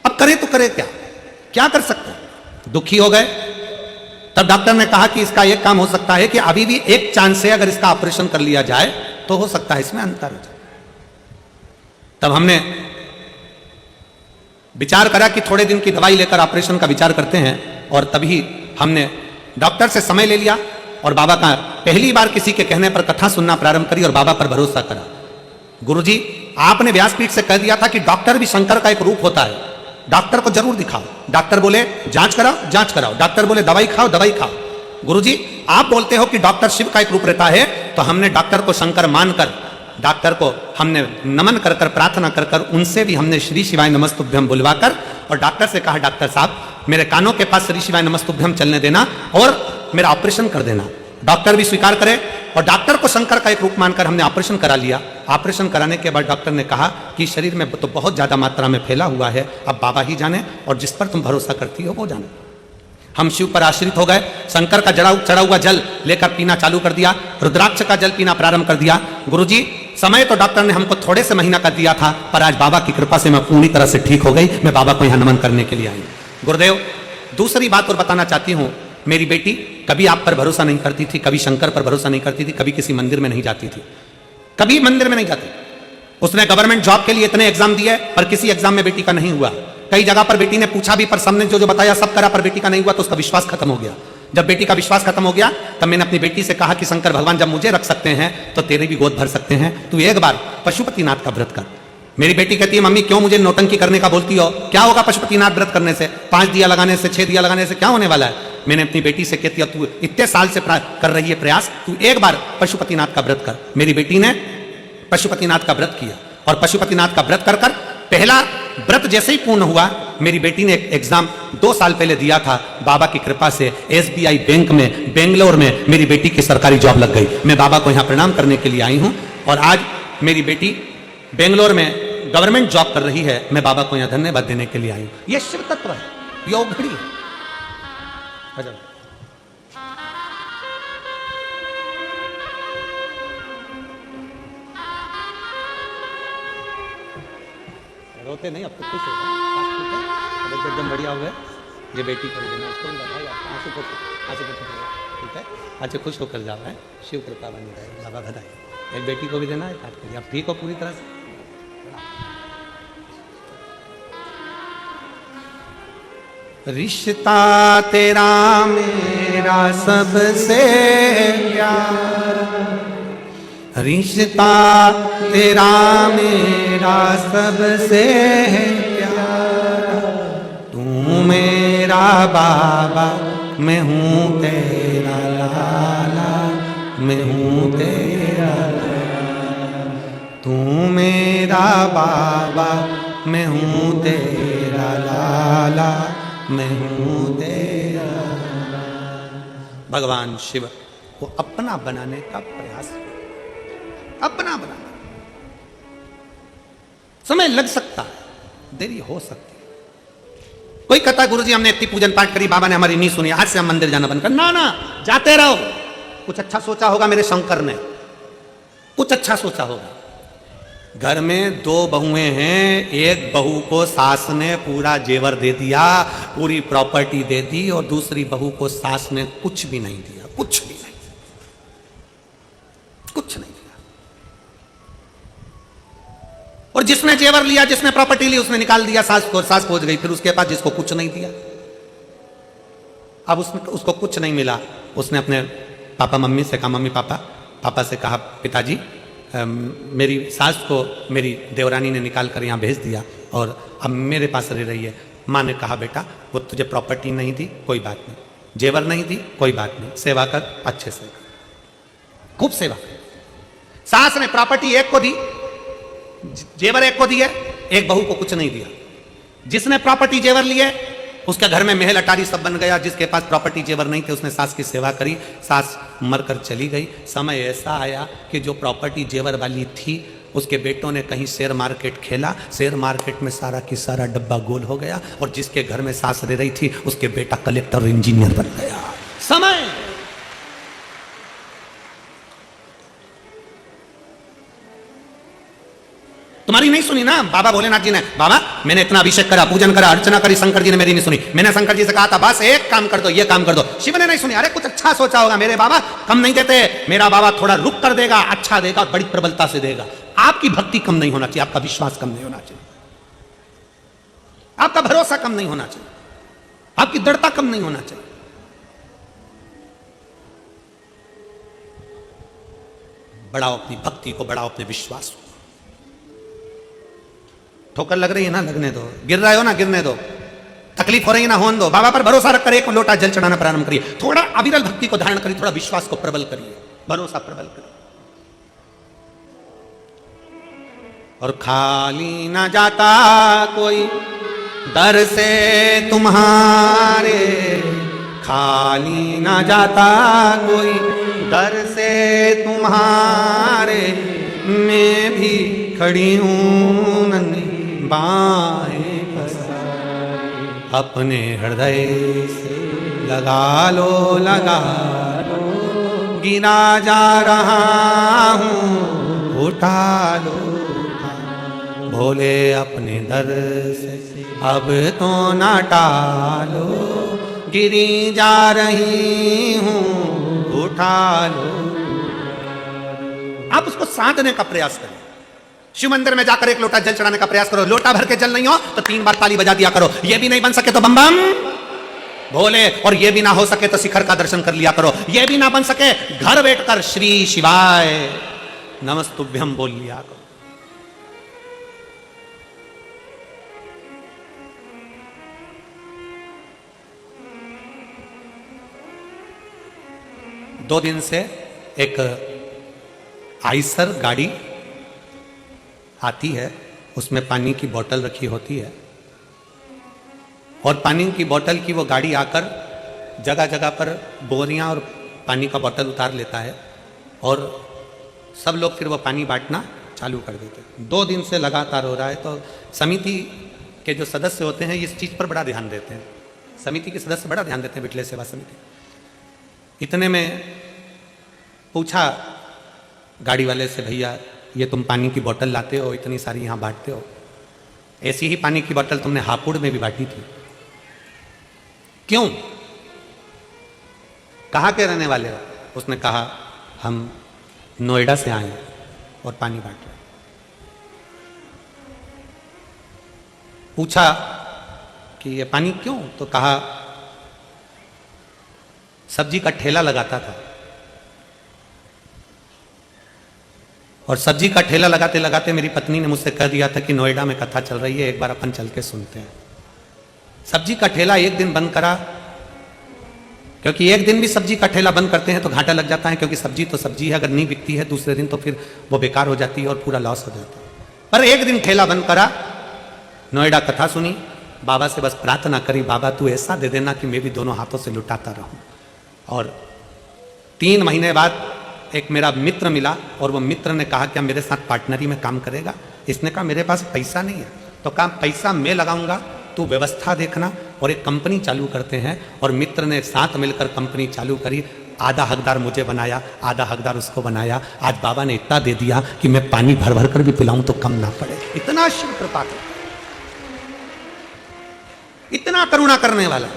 Speaker 1: अब करे तो करे क्या कर सकते हैं। दुखी हो गए। तब डॉक्टर ने कहा कि इसका एक काम हो सकता है कि अभी भी एक चांस है, अगर इसका ऑपरेशन कर लिया जाए तो हो सकता है इसमें अंतर हो जाए। तब हमने विचार करा कि थोड़े दिन की दवाई लेकर ऑपरेशन का विचार करते हैं। और तभी हमने डॉक्टर से समय ले लिया और बाबा का पहली बार किसी के कहने पर कथा सुनना प्रारंभ करी और बाबा पर भरोसा करा। गुरुजी, आपने व्यासपीठ से कह दिया था कि डॉक्टर भी शंकर का एक रूप होता है, डॉक्टर को जरूर दिखाओ। डॉक्टर बोले जांच कराओ, जांच कराओ। डॉक्टर बोले दवाई खाओ, दवाई खाओ। गुरुजी, आप बोलते हो कि डॉक्टर शिव का एक रूप रहता है, तो हमने डॉक्टर को शंकर मानकर, डॉक्टर को हमने नमन कर कर, प्रार्थना कर कर, उनसे भी हमने श्री शिवाय नमस्तुभ्यम बुलवाकर और डॉक्टर से कहा, डॉक्टर साहब मेरे कानों के पास श्री शिवाय नमस्तुभ्यम चलने देना और मेरा ऑपरेशन कर देना। डॉक्टर भी स्वीकार करे और डॉक्टर को शंकर का एक रूप मानकर हमने ऑपरेशन करा लिया। ऑपरेशन कराने के बाद डॉक्टर ने कहा कि शरीर में तो बहुत ज्यादा मात्रा में फैला हुआ है, अब बाबा ही जाने और जिस पर तुम भरोसा करती हो वो जाने। हम शिव पर आश्रित हो गए। शंकर का चढ़ा हुआ जल लेकर पीना चालू कर दिया, रुद्राक्ष का जल पीना प्रारंभ कर दिया। गुरुजी, समय तो डॉक्टर ने हमको थोड़े से महीना कर दिया था, पर आज बाबा की कृपा से मैं पूरी तरह से ठीक हो गई। मैं बाबा को यहाँ नमन करने के लिए आई। गुरुदेव, दूसरी बात और बताना चाहती हूँ। मेरी बेटी कभी आप पर भरोसा नहीं करती थी, कभी शंकर पर भरोसा नहीं करती थी, कभी किसी मंदिर में नहीं जाती थी, कभी मंदिर में नहीं जाती। उसने गवर्नमेंट जॉब के लिए इतने एग्जाम दिए पर किसी एग्जाम में बेटी का नहीं हुआ। कई जगह पर बेटी ने पूछा भी पर सबने जो बताया सब करा, पर बेटी का नहीं हुआ तो उसका विश्वास खत्म हो गया। जब बेटी का विश्वास खत्म हो गया तब मैंने अपनी बेटी से कहा कि शंकर भगवान जब मुझे रख सकते हैं तो तेरे भी गोद भर सकते हैं, तू एक बार पशुपतिनाथ का व्रत कर। मेरी बेटी कहती है, मम्मी क्यों मुझे नौटंकी करने का बोलती हो, क्या होगा पशुपतिनाथ व्रत करने से, 5 दिया लगाने से, 6 दिया लगाने से क्या होने वाला है। मैंने अपनी बेटी से कहती है, तू इतने साल से कर रही है प्रयास, तू एक बार पशुपतिनाथ का व्रत कर। मेरी बेटी ने पशुपतिनाथ का व्रत किया और पशुपतिनाथ का व्रत कर कर पहला व्रत जैसे ही पूर्ण हुआ, मेरी बेटी ने एक एग्जाम 2 साल पहले दिया था। बाबा की कृपा से SBI बैंक में बेंगलोर में मेरी बेटी की सरकारी जॉब लग गई। मैं बाबा को यहाँ प्रणाम करने के लिए आई हूँ और आज मेरी बेटी बेंगलोर में गवर्नमेंट जॉब कर रही है। मैं बाबा को यहाँ धन्यवाद देने के लिए आई हूँ। यह शिव तत्व है, योग घड़ी है। रोते नहीं, अब तो खुश हो गए, एकदम बढ़िया हुए। ये बेटी कर देना उसको भाई, आंसू ठीक है, अच्छा खुश होकर जाओ है, शिव कृपा बनी रहे, बाबा बधाई। एक बेटी को भी देना है, काट के अब ठीक हो पूरी तरह से। रिश्ता तेरा मेरा सबसे प्यारा, रिश्ता तेरा मेरा सबसे प्यारा, तू मेरा बाबा मैं हूँ तेरा लाला, मैं हूँ तेरा लाला। तू मेरा बाबा, मैं हूँ तेरा लाला, मैं हूँ तेरा लाला। भगवान शिव को अपना बनाने का प्रयास, अपना बनाना। समय लग सकता है, देरी हो सकती है। कोई कहता गुरुजी हमने इतनी पूजन पाठ करी, बाबा ने हमारी नहीं सुनी, आज से हम मंदिर जाना बंद कर। ना ना, जाते रहो। कुछ अच्छा सोचा होगा मेरे शंकर ने, कुछ अच्छा सोचा होगा। घर में दो बहुएं हैं, एक बहू को सास ने पूरा जेवर दे दिया, पूरी प्रॉपर्टी दे दी, और दूसरी बहू को सास ने कुछ भी नहीं दिया, कुछ भी नहीं, कुछ नहीं दिया। और जिसने जेवर लिया, जिसने प्रॉपर्टी ली, उसने निकाल दिया सास को, सास पहुंच गई फिर उसके पास जिसको कुछ नहीं दिया। अब उसको कुछ नहीं मिला, उसने अपने पापा मम्मी से कहा, मम्मी पापा से कहा, पिताजी मेरी सास को मेरी देवरानी ने निकाल कर यहाँ भेज दिया और अब मेरे पास रह रही है। माँ ने कहा बेटा वो तुझे प्रॉपर्टी नहीं दी, कोई बात नहीं, जेवर नहीं दी, कोई बात नहीं, सेवा कर, अच्छे से खूब सेवा कर। सास ने प्रॉपर्टी एक को दी, जेवर एक को दिया, एक बहू को कुछ नहीं दिया। जिसने प्रॉपर्टी जेवर लिए उसके घर में महल अटारी सब बन गया, जिसके पास प्रॉपर्टी जेवर नहीं थे उसने सास की सेवा करी, सास मरकर चली गई। समय ऐसा आया कि जो प्रॉपर्टी जेवर वाली थी उसके बेटों ने कहीं शेयर मार्केट खेला, शेयर मार्केट में सारा की सारा डब्बा गोल हो गया, और जिसके घर में सास रह रही थी उसके बेटा कलेक्टर इंजीनियर बन गया। समय तुम्हारी नहीं सुनी ना बाबा भोलेनाथ जी ने। बाबा मैंने इतना अभिषेक करा, पूजन करा, अर्चना करी, शंकर जी ने मेरी नहीं सुनी। मैंने शंकर जी से कहा था बस एक काम कर दो, ये काम कर दो, शिव ने नहीं सुनी। अरे कुछ अच्छा सोचा होगा, मेरे बाबा कम नहीं देते, मेरा बाबा थोड़ा रुक कर देगा, अच्छा देगा, बड़ी प्रबलता से देगा। आपकी भक्ति कम नहीं होना चाहिए, आपका विश्वास कम नहीं होना चाहिए, आपका भरोसा कम नहीं होना चाहिए, आपकी दृढ़ता कम नहीं होना चाहिए। बढ़ाओ अपनी भक्ति को, बढ़ाओ अपने विश्वास को। ठोकर लग रही है ना, लगने दो। गिर रहे हो ना, गिरने दो। तकलीफ हो रही है ना, होने दो। बाबा पर भरोसा रखकर एक लोटा जल चढ़ाना प्रारंभ करिए। थोड़ा अविरल भक्ति को धारण करिए, थोड़ा विश्वास को प्रबल करिए, भरोसा प्रबल करिए। और खाली ना जाता कोई दर से तुम्हारे, खाली ना जाता कोई दर से तुम्हारे, मैं भी खड़ी हूं नन्ही बाएं पसारे, अपने हृदय से लगा लो, लगा लो, गिरा जा रहा हूँ, उठा लो, भोले अपने दर से अब तो ना टालो, गिरी जा रही हूँ, उठा लो। आप उसको साधने का प्रयास करें। शिव मंदिर में जाकर एक लोटा जल चढ़ाने का प्रयास करो। लोटा भर के जल नहीं हो तो 3 बार ताली बजा दिया करो। ये भी नहीं बन सके तो बम बम भोले, और ये भी ना हो सके तो शिखर का दर्शन कर लिया करो। ये भी ना बन सके घर बैठकर श्री शिवाय नमस्तुभ्यम बोल लिया करो। दो दिन से एक आइसर गाड़ी आती है, उसमें पानी की बोतल रखी होती है, और पानी की बोतल की वो गाड़ी आकर जगह जगह पर बोरियां और पानी का बोतल उतार लेता है, और सब लोग फिर वो पानी बांटना चालू कर देते हैं। 2 दिन से लगातार हो रहा है। तो समिति के जो सदस्य होते हैं इस चीज़ पर बड़ा ध्यान देते हैं, समिति के सदस्य बड़ा ध्यान देते हैं, बिटले सेवा समिति। इतने में पूछा गाड़ी वाले से, भैया ये तुम पानी की बोतल लाते हो, इतनी सारी यहाँ बांटते हो, ऐसी ही पानी की बोतल तुमने हापुड़ में भी बांटी थी, क्यों? कहाँ के रहने वाले हो? उसने कहा हम नोएडा से आए और पानी बांट रहे। पूछा कि ये पानी क्यों? तो कहा सब्जी का ठेला लगाता था, और सब्जी का ठेला लगाते लगाते मेरी पत्नी ने मुझसे कह दिया था कि नोएडा में कथा चल रही है, एक बार अपन चल के सुनते हैं। सब्जी का ठेला एक दिन बंद करा, क्योंकि एक दिन भी सब्जी का ठेला बंद करते हैं तो घाटा लग जाता है, क्योंकि सब्जी तो सब्जी है, अगर नहीं बिकती है दूसरे दिन तो फिर वो बेकार हो जाती है और पूरा लॉस हो जाता है। पर एक दिन ठेला बंद करा, नोएडा कथा सुनी, बाबा से बस प्रार्थना करी, बाबा तू ऐसा दे देना कि मैं भी दोनों हाथों से लुटाता रहूं। और 3 महीने बाद एक मेरा मित्र मिला और वो मित्र ने कहा क्या मेरे साथ पार्टनरी में काम करेगा। इसने कहा मेरे पास पैसा नहीं है, तो कहा पैसा मैं लगाऊंगा, तू व्यवस्था देखना, और एक कंपनी चालू करते हैं। और मित्र ने साथ मिलकर कंपनी चालू करी, आधा हकदार मुझे बनाया, आधा हकदार उसको बनाया। आज बाबा ने इतना दे दिया कि मैं पानी भर भर कर भी पिलाऊं तो कम ना पड़े। इतना शिव कृपा कर, इतना करुणा करने वाला।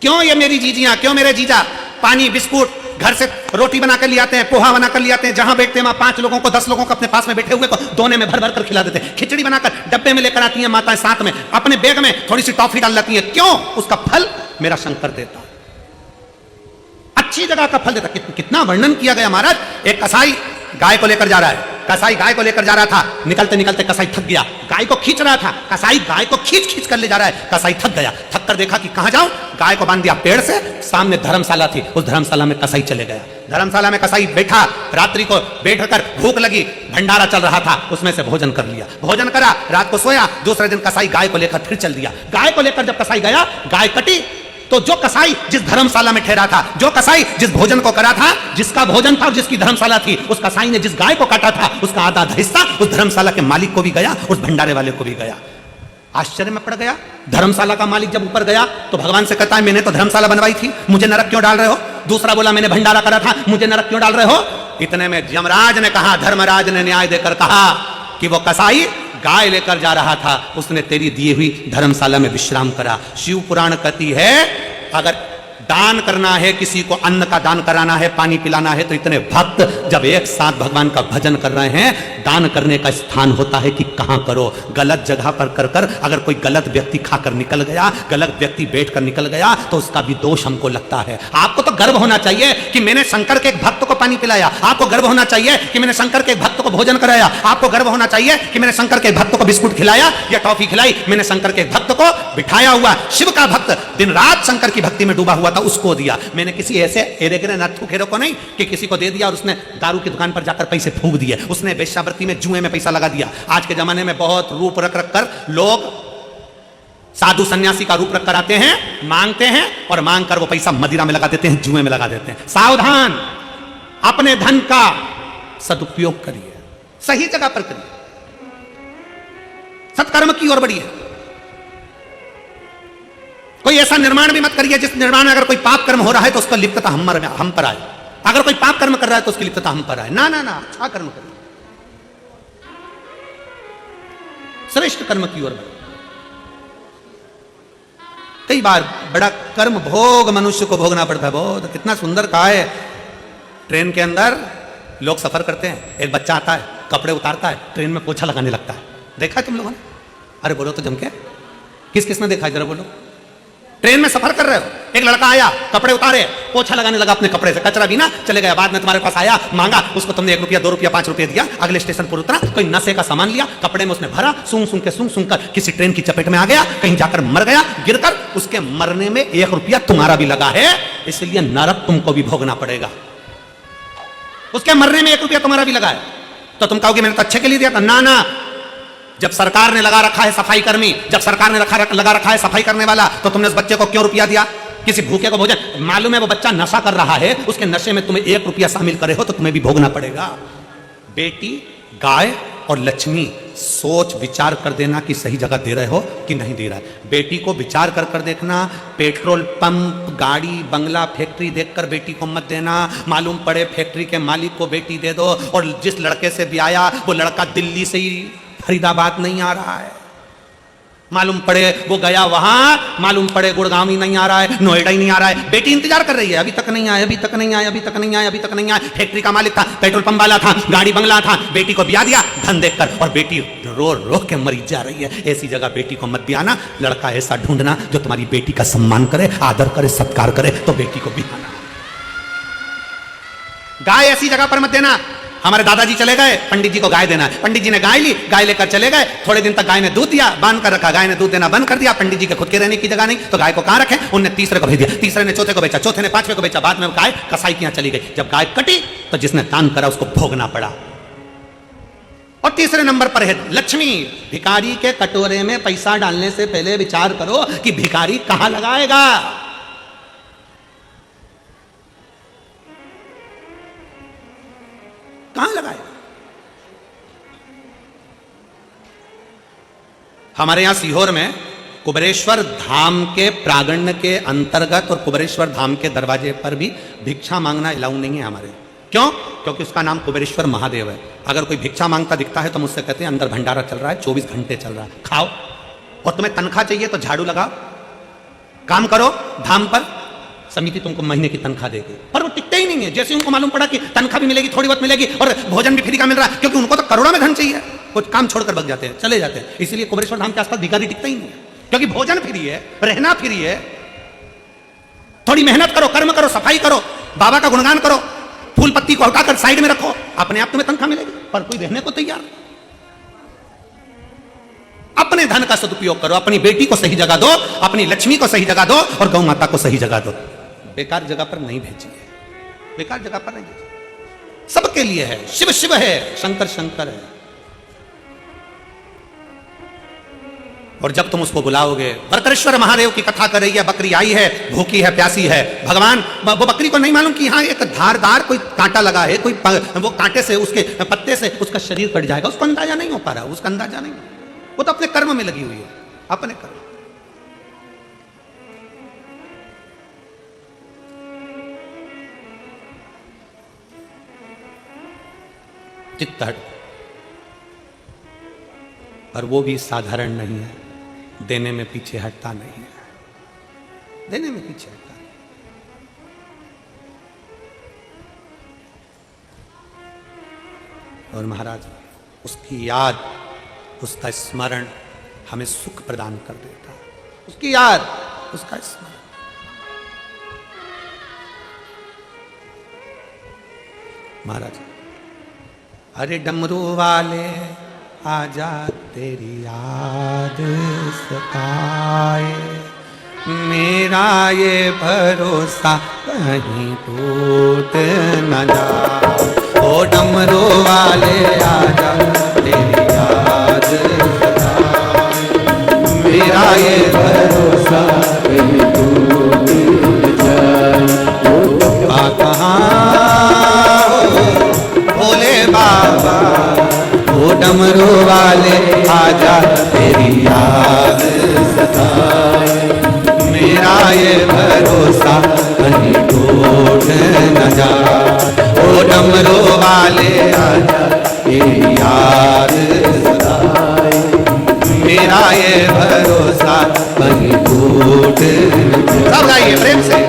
Speaker 1: क्यों ये मेरी जीजियां, क्यों मेरे जीजा पानी बिस्कुट घर से रोटी बनाकर ले आते हैं, पोहा बनाकर ले आते हैं, जहां बैठते हैं वहां 5 लोगों को 10 लोगों को अपने पास में बैठे हुए को दोने में भर भर कर खिला देते हैं। खिचड़ी बनाकर डब्बे में लेकर आती हैं माताएं, साथ में अपने बैग में थोड़ी सी टॉफी डाल लेती हैं। क्यों? उसका फल मेरा शंकर देता, अच्छी जगह का फल देता। कितना वर्णन किया गया महाराज। एक कसाई गाय को लेकर जा रहा है, कसाई गाय को लेकर जा रहा था, निकलते निकलते कसाई थक गया, गाय को खींच रहा था, कसाई गाय को खींच खींच कर ले जा रहा है, कसाई थक गया, थक कर देखा कि कहां जाऊं, गाय को बांध दिया पेड़ से, सामने धर्मशाला थी, उस धर्मशाला में कसाई चले गया। धर्मशाला में कसाई बैठा, रात्रि को बैठकर भूख लगी, भंडारा चल रहा था, उसमें से भोजन कर लिया, भोजन करा, रात को सोया। दूसरे दिन कसाई गाय को लेकर फिर चल दिया। गाय को लेकर जब कसाई गया, गाय कटी, तो जो कसाई जिस धर्मशाला में ठहरा था, जो कसाई जिस भोजन को करा था, जिसका भोजन था और जिसकी धर्मशाला थी, उस कसाई ने जिस गाय को काटा था उसका आधा हिस्सा उस धर्मशाला के मालिक को भी गया, उस भंडारे वाले को भी गया। आश्चर्य में पड़ गया। धर्मशाला का मालिक जब ऊपर गया तो भगवान से कहता है मैंने तो धर्मशाला बनवाई थी, मुझे नरक क्यों डाल रहे हो। दूसरा बोला मैंने भंडारा करा था, मुझे नरक क्यों डाल रहे हो। इतने में यमराज ने कहा, धर्मराज ने न्याय देकर कहा कि वो कसाई गाय लेकर जा रहा था, उसने तेरी दी हुई धर्मशाला में विश्राम करा। शिव पुराण कहती है अगर दान करना है, किसी को अन्न का दान कराना है, पानी पिलाना है, तो इतने भक्त जब एक साथ भगवान का भजन कर रहे हैं, दान करने का स्थान होता है कि कहां करो। गलत जगह पर कर कर अगर कोई गलत व्यक्ति खाकर निकल गया, गलत व्यक्ति बैठकर निकल गया, तो उसका भी दोष हमको लगता है। आपको तो गर्व होना चाहिए कि मैंने शंकर के एक भक्त को पानी पिलाया, आपको गर्व होना चाहिए कि मैंने शंकर के एक भक्त को भोजन कराया, आपको गर्व होना चाहिए कि मैंने शंकर के एक भक्त को बिस्कुट खिलाया या टॉफी खिलाई, मैंने शंकर के एक भक्त को बिठाया हुआ। शिव का भक्त दिन रात शंकर की भक्ति में डूबा हुआ था, उसको दिया। मैंने किसी ऐसे एरेगरे नत्थु खेरो को नहीं कि किसी को दे दिया और उसने दारू की दुकान पर जाकर पैसे फूंक दिए, उसने वेश्यावृत्ति में, जुए में पैसा लगा दिया। आज के जमाने में बहुत रूप रख रख कर लोग साधु सन्यासी का रूप रख कर आते हैं, मांगते हैं और मांग कर वो पैसा मदिरा में लगा देते हैं, जुए में लगा देते हैं। सावधान, अपने धन का सदुपयोग करिए, सही जगह पर करिए, सत्कर्म की ओर बढ़िए। कोई ऐसा निर्माण भी मत करिए जिस निर्माण में अगर कोई पाप कर्म हो रहा है तो उसका लिप्तता हम पर आए। अगर कोई पाप कर्म कर रहा है तो उसकी लिप्तता हम पर आए। ना ना ना, अच्छा कर्म करिए, श्रेष्ठ कर्म की ओर बढ़िए। कई बार बड़ा कर्म भोग मनुष्य को भोगना पड़ता है। बहुत कितना सुंदर कहा है, ट्रेन के अंदर लोग सफर करते हैं, एक बच्चा आता है, कपड़े उतारता है, ट्रेन में पोछा लगाने लगता है। देखा है तुम लोगों ने? अरे बोलो तो जम के, किस किसने देखा है जरा बोलो। ट्रेन में सफर कर रहे हो, एक लड़का आया, कपड़े उतारे, पोछा लगाने लगा अपने कपड़े से, कचरा भी ना चले गया। बाद में तुम्हारे पास आया, मांगा, उसको तुमने 1 रुपया 2 रुपया 5 रुपया दिया, अगले स्टेशन पर उतरा, कोई नशे का सामान लिया, कपड़े में उसने भरा, सूंघ सूंघ कर किसी ट्रेन की चपेट में आ गया, कहीं जाकर मर गया, गिरकर। उसके मरने में 1 रुपया तुम्हारा भी लगा है, इसलिए नरक तुमको भी भोगना पड़ेगा। उसके मरने में 1 रुपया तुम्हारा भी लगा है, तो तुम कहोगे मैंने तो अच्छे के लिए दिया था। ना ना, जब सरकार ने लगा रखा है सफाई कर्मी, जब सरकार ने लगा रखा है सफाई करने वाला, तो तुमने उस बच्चे को क्यों रुपया दिया? किसी भूखे को भोजन, मालूम है वो बच्चा नशा कर रहा है, उसके नशे में तुम्हें 1 रुपया शामिल करे हो तो तुम्हें भी भोगना पड़ेगा। बेटी, गाय और लक्ष्मी, सोच विचार कर देना कि सही जगह दे रहे हो कि नहीं दे रहा है। बेटी को विचार कर कर देखना, पेट्रोल पंप, गाड़ी, बंगला, फैक्ट्री देखकर बेटी को मत देना। मालूम पड़े फैक्ट्री के मालिक को बेटी दे दो और जिस लड़के से भी आया वो लड़का दिल्ली से ही फरीदाबाद नहीं आ रहा है, मालूम पड़े वो गया वहां, मालूम पड़े गुड़गांव ही नहीं आ रहा है, नोएडा ही नहीं आ रहा है। बेटी इंतजार कर रही है, अभी तक नहीं आया, अभी तक नहीं आया, अभी तक नहीं आया, अभी तक नहीं आया। फैक्ट्री का मालिक था, पेट्रोल पंप वाला था, गाड़ी बंगला था, बेटी को ब्याह दिया धन देखकर, और बेटी रो रो के मरी जा रही है। ऐसी जगह बेटी को मत ब्याहना। लड़का ऐसा ढूंढना जो तुम्हारी बेटी का सम्मान करे, आदर करे, सत्कार करे, तो बेटी को ब्याहना। गाय ऐसी जगह पर मत देना। हमारे दादाजी चले गए, पंडित जी को गाय देना है, पंडित जी ने गाय ली, गाय लेकर चले गए, थोड़े दिन तक गाय ने दूध दिया, बांध कर रखा, गाय ने दूध देना बंद कर दिया, पंडित जी के खुद के रहने की जगह नहीं, तो गाय को कहां रखे, उनने तीसरे को भेज दिया, तीसरे ने चौथे को बेचा, चौथे ने पांचवे को बेचा, बाद में गाय कसाई के यहां चली गई, जब गाय कटी तो जिसने दान करा उसको भोगना पड़ा। और तीसरे नंबर पर है लक्ष्मी। भिखारी के कटोरे में पैसा डालने से पहले विचार करो कि भिखारी कहां लगाएगा। कहां लगाएगा? हमारे यहां सीहोर में कुबेरेश्वर धाम के प्रांगण के अंतर्गत और कुबेरेश्वर धाम के दरवाजे पर भी भिक्षा मांगना अलाउ नहीं है हमारे। क्यों? क्योंकि उसका नाम कुबेरेश्वर महादेव है। अगर कोई भिक्षा मांगता दिखता है तो मुझसे कहते हैं अंदर भंडारा चल रहा है, 24 घंटे चल रहा है, खाओ। और तुम्हें तनख्वाह चाहिए तो झाड़ू लगाओ, काम करो धाम पर, समिति तुमको महीने की तनख्वाह देगी। पर वो टिकते ही नहीं है। जैसे उनको मालूम पड़ा कि तनख्वाह भी मिलेगी, थोड़ी बहुत मिलेगी और भोजन भी फ्री का मिल रहा है, क्योंकि उनको तो करोड़ों में धन चाहिए, कुछ काम छोड़कर भग जाते हैं, चले जाते हैं। इसलिए कुबेरेश्वर धाम के आसपास भिखारी टिकता ही नहीं है, क्योंकि भोजन फ्री है, रहना फ्री है। थोड़ी मेहनत करो, कर्म करो, सफाई करो, बाबा का गुणगान करो, फूल पत्ती को हटाकर साइड में रखो, अपने आप तुम्हें तनख्वाह मिलेगी। पर कोई रहने को तैयार। अपने धन का सदुपयोग करो, अपनी बेटी को सही जगह दो, अपनी लक्ष्मी को सही जगह दो और गौ माता को सही जगह दो। बेकार जगह पर नहीं भेजिए, बेकार जगह पर नहीं भेजिए। सबके लिए है, शिव शिव है, शंकर शंकर है। और जब तुम उसको बुलाओगे, वरकरेश्वर महादेव की कथा कर रही है, बकरी आई है, भूखी है, प्यासी है, भगवान वो बकरी को नहीं मालूम कि यहाँ एक धारदार कोई कांटा लगा है, कोई वो कांटे से, उसके पत्ते से उसका शरीर कट जाएगा, उसको अंदाजा नहीं हो पा रहा, उसका अंदाजा नहीं। वो तो अपने कर्म में लगी हुई है, अपने कर्म। चित्त हट, और वो भी साधारण नहीं है, देने में पीछे हटता नहीं है, देने में पीछे हटता नहीं। और महाराज उसकी याद, उसका स्मरण हमें सुख प्रदान कर देता है। उसकी याद, उसका स्मरण। महाराज, अरे डमरू वाले आजा तेरी याद सताए, मेरा ये भरोसा कहीं टूट न जाए। ओ डमरू वाले आजा तेरी याद सताए, मेरा ये भरोसा कहीं टूट न जाए। ओ कहाँ भोले बाबा, ओ डमरू वाले आजा तेरी याद सताए, मेरा ये भरोसा कहीं टूट न जाए। ओ डमरू वाले आजा तेरी याद सताए, मेरा ये भरोसा कहीं टूट न जाए। सब गाइए प्रेम से।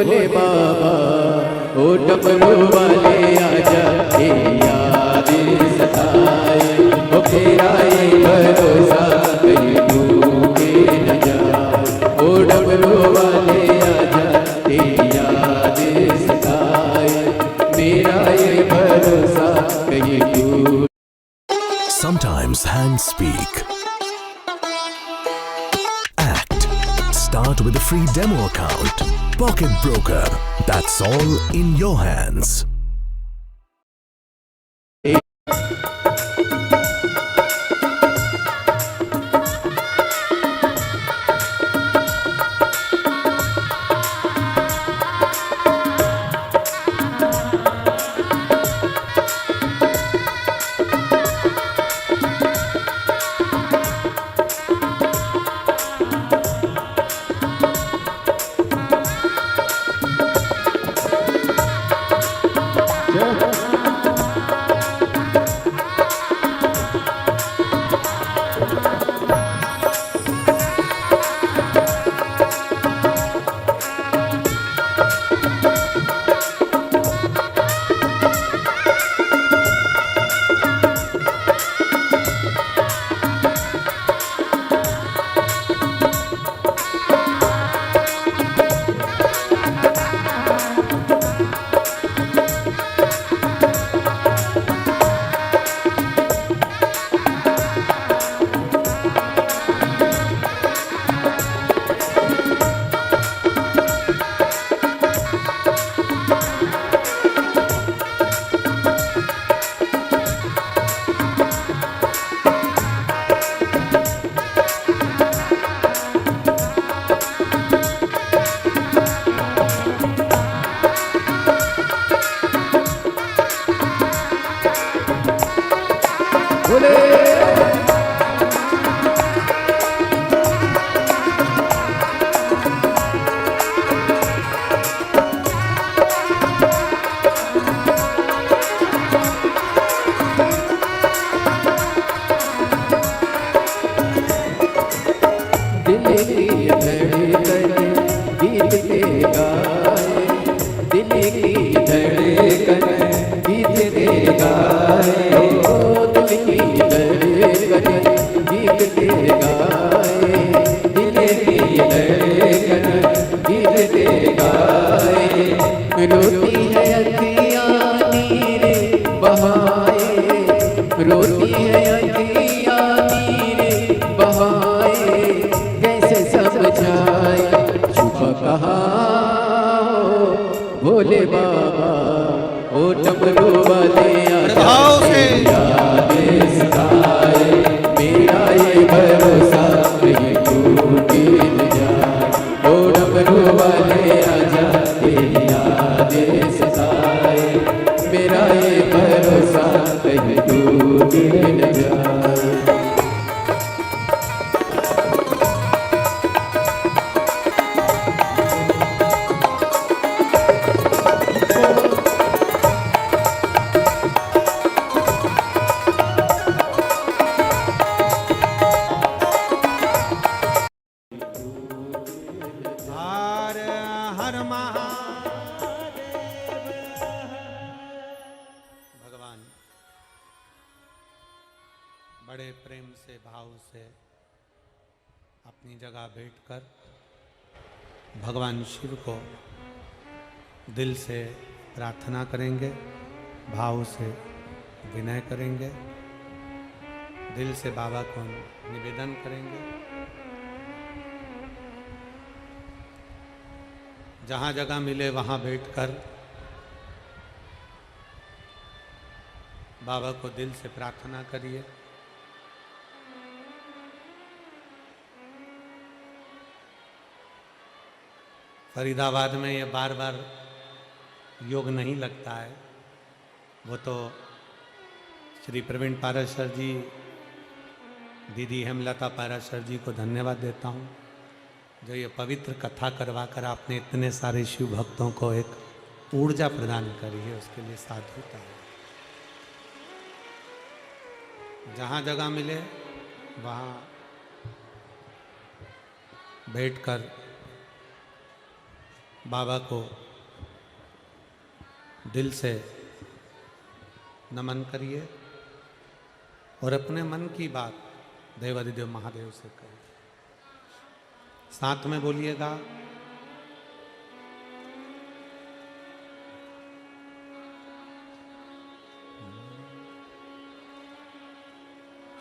Speaker 2: भोले बाबा ओ डमरू वाले आजा, तेरी याद सताए, ओ तेरा ये भरोसा कहीं डूबे न जाए। ओ डमरू वाले आजा, तेरी याद सताए, मेरा ये भरोसा कहीं डूबे।
Speaker 3: Sometimes hands speak. Act. Start with a free demo account. Pocket Broker. That's all in your hands.
Speaker 2: रोती है अखियाँ नीरे बहाए, रोती है अखियाँ नीरे बहाए, कैसे समझाए छुपा कहाँ हो भोले बाबा ओ डमरू वाले आजा, याद सताए, मेरा ये भरोसा कहीं टूटे न जाए। ओ डमरू वाले आजा, तेरी याद सताए, मेरा ये भरोसा कहीं टूटे न जाए।
Speaker 1: हर हर महादेव। भगवान बड़े प्रेम से भाव से अपनी जगह बैठकर भगवान शिव को दिल से प्रार्थना करेंगे, भाव से विनय करेंगे, दिल से बाबा को निवेदन करेंगे। जहाँ जगह मिले वहाँ बैठकर बाबा को दिल से प्रार्थना करिए। फरीदाबाद में ये बार बार योग नहीं लगता है, वो तो श्री प्रवीण पाराशर जी, दीदी हेमलता पाराशर जी को धन्यवाद देता हूँ, जो ये पवित्र कथा करवा कर आपने इतने सारे शिव भक्तों को एक ऊर्जा प्रदान करी है, उसके लिए साधुता है। जहाँ जगह मिले वहाँ बैठकर बाबा को दिल से नमन करिए और अपने मन की बात देवाधिदेव महादेव से करिए। साथ में बोलिएगा,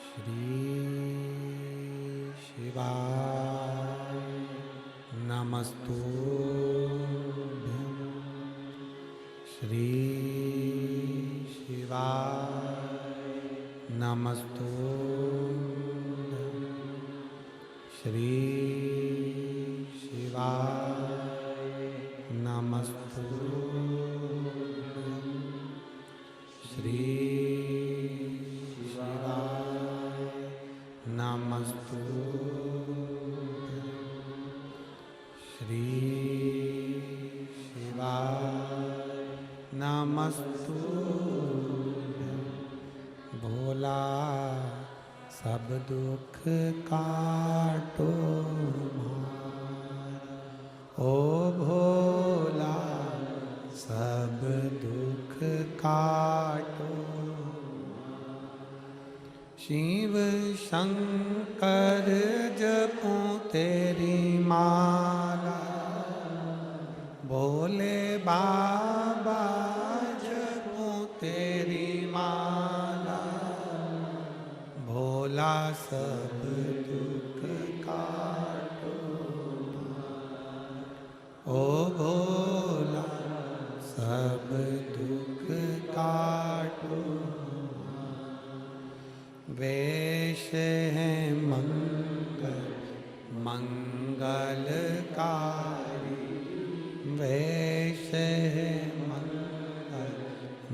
Speaker 1: श्री शिवाय नमस्तुभ्यं, श्री शिवाय नमस्तुभ्यं, श्री शिवाय नमस्तुभ्यं, श्री नमस्तुभ्यं, श्री शिवाय नमस्तुभ्यं। भोला सब दुख काटो हमारा, ओ भोला सब दुख काटो। शिव शंकर जपूं तेरी माला, भोले बाबा जपूं तेरी माला, भोला सब दुख काटो। ओ भोला सब दुख काटो। वेश है मंगल मंगलकारी, वेश है मंगल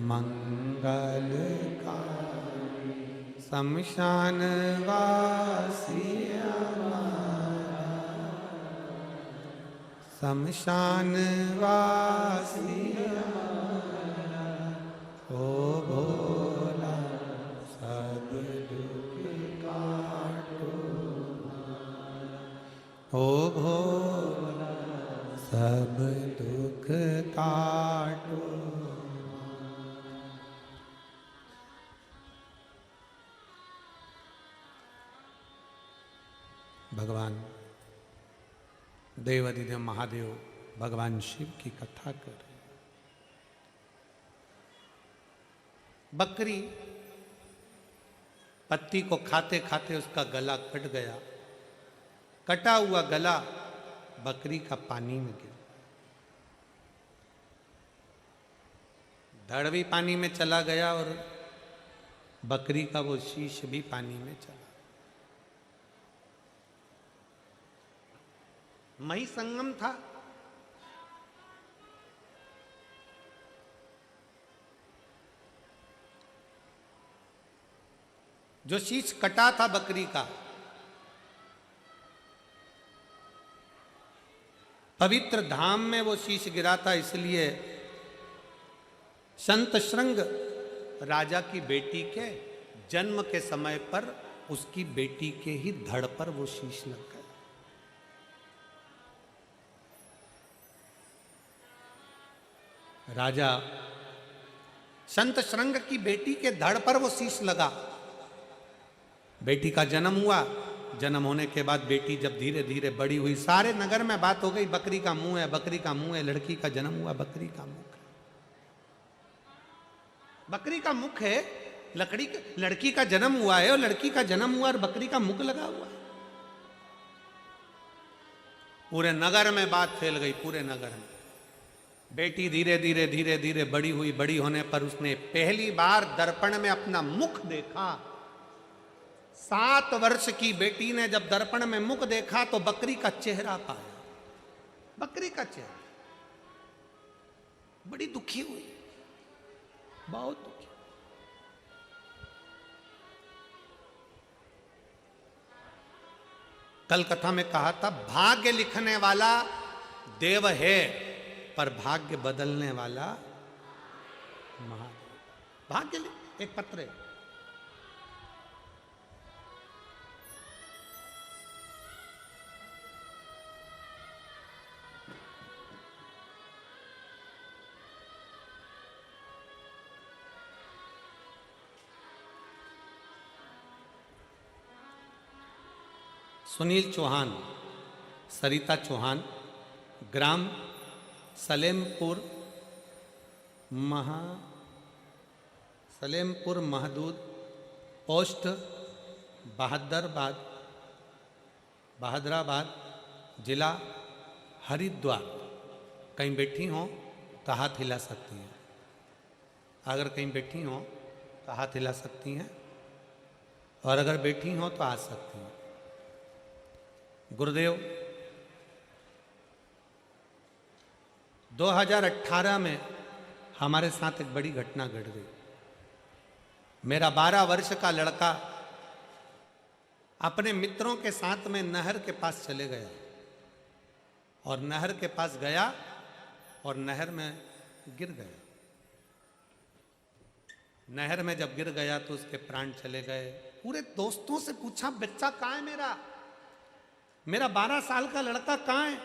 Speaker 1: मंगलकारी। शमशान वासी हमारा, शमशान वासी हमारा, ओ भोला सब दुख काटो। ओ भोला सब दुख काटो। भगवान देवाधिदेव महादेव भगवान शिव की कथा कर रहे। बकरी पत्ती को खाते खाते उसका गला कट गया। कटा हुआ गला बकरी का पानी में गिर, धड़ भी पानी में चला गया और बकरी का वो शीश भी पानी में चला। मही संगम था। जो शीश कटा था बकरी का, पवित्र धाम में वो शीश गिरा था, इसलिए संत श्रृंग राजा की बेटी के जन्म के समय पर उसकी बेटी के ही धड़ पर वो शीश लग गया। राजा संत श्रृंग की बेटी के धड़ पर वो शीश लगा। बेटी का जन्म हुआ। जन्म होने के बाद बेटी जब धीरे धीरे बड़ी हुई, सारे नगर में बात हो गई, बकरी का मुंह है, बकरी का मुंह है, लड़की का जन्म हुआ, बकरी का मुख है, बकरी का मुख है, लड़की का जन्म हुआ है और लड़की का जन्म हुआ और बकरी का मुख लगा हुआ है। पूरे नगर में बात फैल गई, पूरे नगर में। बेटी धीरे धीरे धीरे धीरे बड़ी हुई। बड़ी होने पर उसने पहली बार दर्पण में अपना मुख देखा। 7 वर्ष की बेटी ने जब दर्पण में मुख देखा तो बकरी का चेहरा पाया। बकरी का चेहरा, बड़ी दुखी हुई, बहुत दुखी। कल कथा में कहा था, भाग्य लिखने वाला देव है पर भाग्य बदलने वाला महादेव। भाग्य एक पत्र है। सुनील चौहान, सरिता चौहान, ग्राम सलेमपुर महदूद, पोस्ट बहादराबाद, जिला हरिद्वार। कहीं बैठी हों तो हाथ हिला सकती हैं। अगर कहीं बैठी हों तो हाथ हिला सकती हैं, और अगर बैठी हों तो आ सकती हैं। गुरुदेव, 2018 में हमारे साथ एक बड़ी घटना घट गई। मेरा 12 वर्ष का लड़का अपने मित्रों के साथ में नहर के पास चले गया, और नहर के पास गया और नहर में गिर गया। नहर में जब गिर गया तो उसके प्राण चले गए। पूरे दोस्तों से पूछा, बच्चा कहाँ है मेरा 12 साल का लड़का कहाँ है?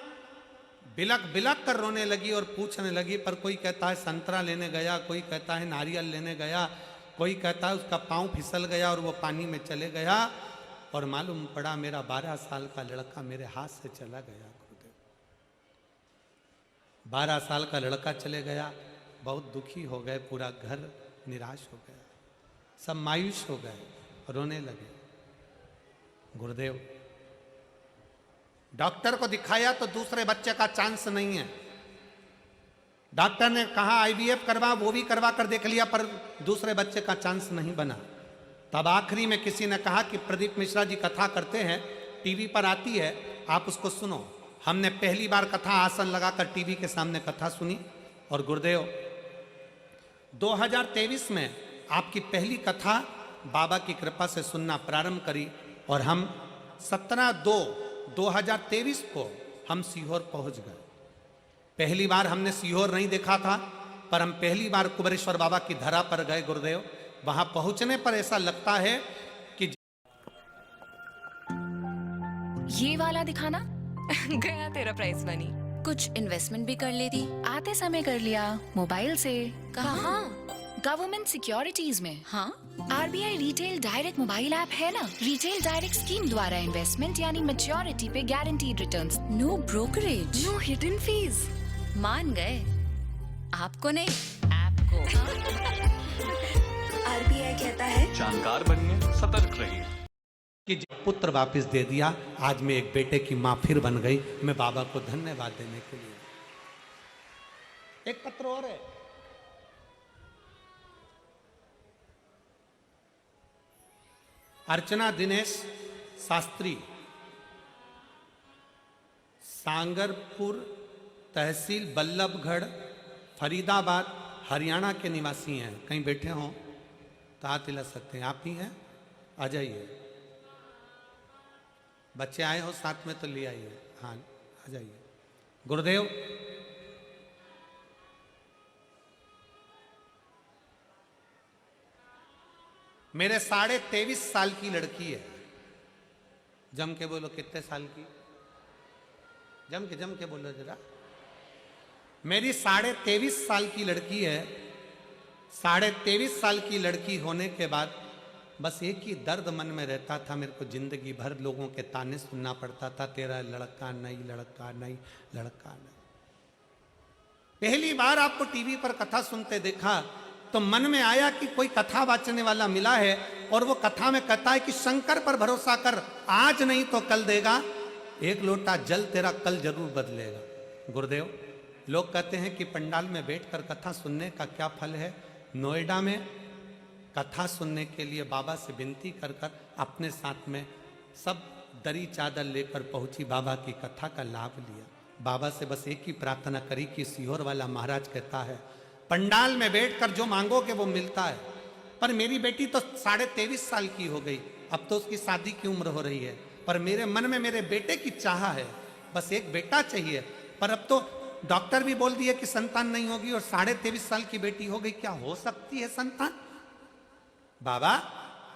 Speaker 1: बिलक बिलक कर रोने लगी और पूछने लगी, पर कोई कहता है संतरा लेने गया, कोई कहता है नारियल लेने गया, कोई कहता है उसका पांव फिसल गया और वो पानी में चले गया, और मालूम पड़ा मेरा 12 साल का लड़का मेरे हाथ से चला गया। गुरुदेव, 12 साल का लड़का चले गया। बहुत दुखी हो गए, पूरा घर निराश हो गया, सब मायूस हो गए, रोने लगे। गुरुदेव, डॉक्टर को दिखाया तो दूसरे बच्चे का चांस नहीं है। डॉक्टर ने कहा आईवीएफ करवा, वो भी करवा कर देख लिया, पर दूसरे बच्चे का चांस नहीं बना। तब आखिरी में किसी ने कहा कि प्रदीप मिश्रा जी कथा करते हैं, टीवी पर आती है, आप उसको सुनो। हमने पहली बार कथा आसन लगाकर टीवी के सामने कथा सुनी। और गुरुदेव, 2023 में आपकी पहली कथा बाबा की कृपा से सुनना प्रारंभ करी, और हम 17/2/2023 को हम सीहोर पहुंच गए। पहली बार हमने सीहोर नहीं देखा था, पर हम पहली बार कुबेरेश्वर बाबा की धरा पर गए। गुरुदेव, वहां पहुंचने पर ऐसा लगता है कि
Speaker 4: ये वाला दिखाना गया तेरा प्राइस मनी। कुछ इन्वेस्टमेंट भी कर लेती, आते समय कर लिया मोबाइल से। कहाँ? गवर्नमेंट सिक्योरिटीज में। हाँ, RBI retail direct mobile app है ना, रिटेल डायरेक्ट स्कीम द्वारा इन्वेस्टमेंट यानी मैच्योरिटी पे guaranteed returns, no brokerage, no hidden fees. मान गए? आपको नहीं, ऐप को। आरबीआई कहता है
Speaker 5: जानकार बनिए, सतर्क रहिए।
Speaker 1: कि पुत्र वापस दे दिया, आज मैं एक बेटे की मां फिर बन गई। मैं बाबा को धन्यवाद देने के लिए। एक पत्र और है, अर्चना दिनेश शास्त्री, सांगरपुर तहसील बल्लभगढ़, फरीदाबाद, हरियाणा के निवासी हैं। कहीं बैठे हों तो हाथ हिला सकते हैं। आप ही हैं? आ जाइए। बच्चे आए हो साथ में तो ले आइए। हाँ, आ जाइए। गुरुदेव, मेरे 23.5 साल की लड़की है। जम के बोलो, कितने साल की? जम के बोलो जरा। मेरी 23.5 साल की लड़की है। 23.5 साल की लड़की होने के बाद बस एक ही दर्द मन में रहता था, मेरे को जिंदगी भर लोगों के ताने सुनना पड़ता था, तेरा लड़का नहीं, लड़का नहीं, लड़का नहीं। पहली बार आपको टीवी पर कथा सुनते देखा तो मन में आया कि कोई कथा वाचने वाला मिला है, और वो कथा में कहता है कि शंकर पर भरोसा कर, आज नहीं तो कल देगा, एक लोटा जल तेरा कल जरूर बदलेगा। गुरुदेव, लोग कहते हैं कि पंडाल में बैठकर कथा सुनने का क्या फल है। नोएडा में कथा सुनने के लिए बाबा से विनती कर कर अपने साथ में सब दरी चादर लेकर पहुंची, बाबा की कथा का लाभ लिया। बाबा से बस एक ही प्रार्थना करी कि सीहोर वाला महाराज कहता है पंडाल में बैठकर जो मांगोगे वो मिलता है। पर मेरी बेटी तो 23.5 साल की हो गई, अब तो उसकी शादी की उम्र हो रही है, पर मेरे मन में मेरे बेटे की चाह है, बस एक बेटा चाहिए। पर अब तो डॉक्टर भी बोल दिए कि संतान नहीं होगी, और 23.5 साल की बेटी हो गई, क्या हो सकती है संतान? बाबा,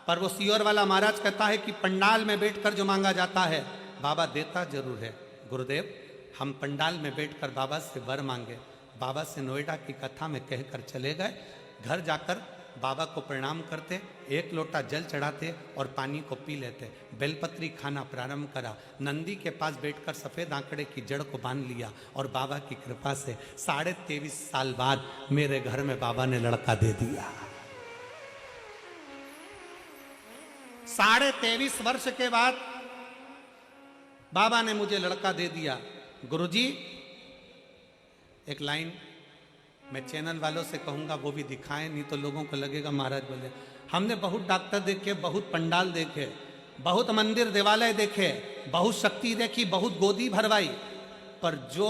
Speaker 1: पर वो सीहोर वाला महाराज कहता है कि पंडाल में बैठकर जो मांगा जाता है बाबा देता जरूर है। गुरुदेव, हम पंडाल में बैठकर बाबा से वर मांगे, बाबा से नोएडा की कथा में कहकर चले गए। घर जाकर बाबा को प्रणाम करते, एक लोटा जल चढ़ाते और पानी को पी लेते। बेलपत्री खाना प्रारंभ करा। नंदी के पास बैठकर सफ़ेद आंकड़े की जड़ को बांध लिया और बाबा की कृपा से 23.5 साल बाद मेरे घर में बाबा ने लड़का दे दिया। 23.5 वर्ष के बाद बाबा ने मुझे लड़का दे दिया। गुरुजी, एक लाइन मैं चैनल वालों से कहूंगा, वो भी दिखाएं, नहीं तो लोगों को लगेगा महाराज बोले। हमने बहुत डॉक्टर देखे, बहुत पंडाल देखे, बहुत मंदिर देवालय देखे, बहुत शक्ति देखी, बहुत गोदी भरवाई, पर जो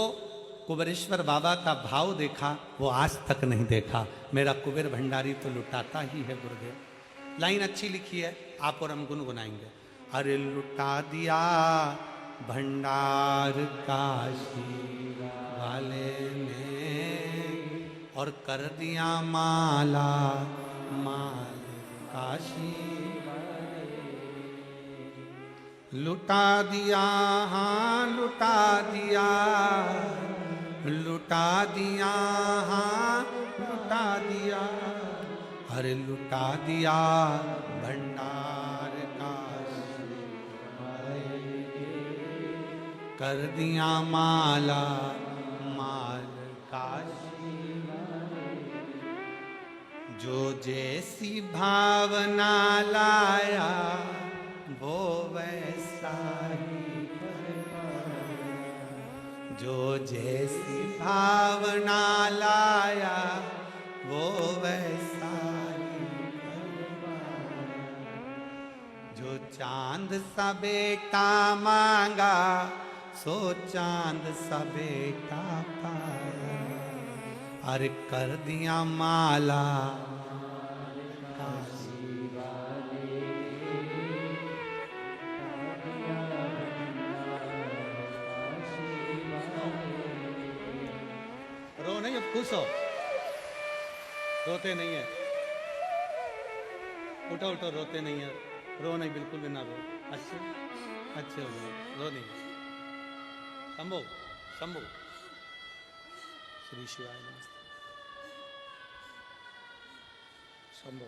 Speaker 1: कुबेरेश्वर बाबा का भाव देखा वो आज तक नहीं देखा। मेरा कुबेर भंडारी तो लुटाता ही है गुरुदेव। लाइन अच्छी लिखी है, आप और हम गुनगुनाएंगे। अरे लुटा दिया भंडार काशी वाले ने और कर दिया माला माल काशी, लुटा दिया, हाँ लुटा दिया, लुटा दिया, हाँ लुटा दिया, अरे लुटा दिया भंडार काशी कर दिया माला माल काशी। जो जैसी भावना लाया वो वैसा ही कर पाया, जो जैसी भावना लाया वो वैसा ही कर पाया। जो चांद सा बेटा मांगा सो चांद सा बेटा पाया, अरे कर दिया माला काशी वाले, रो नहीं, अब खुश हो, रोते नहीं है, उठो उठो, रोते नहीं है, रो नहीं, बिल्कुल भी ना रो, अच्छे हो जाओ, रो नहीं। शंभो शंभो, श्री शिवाय नमस्ते। शंभो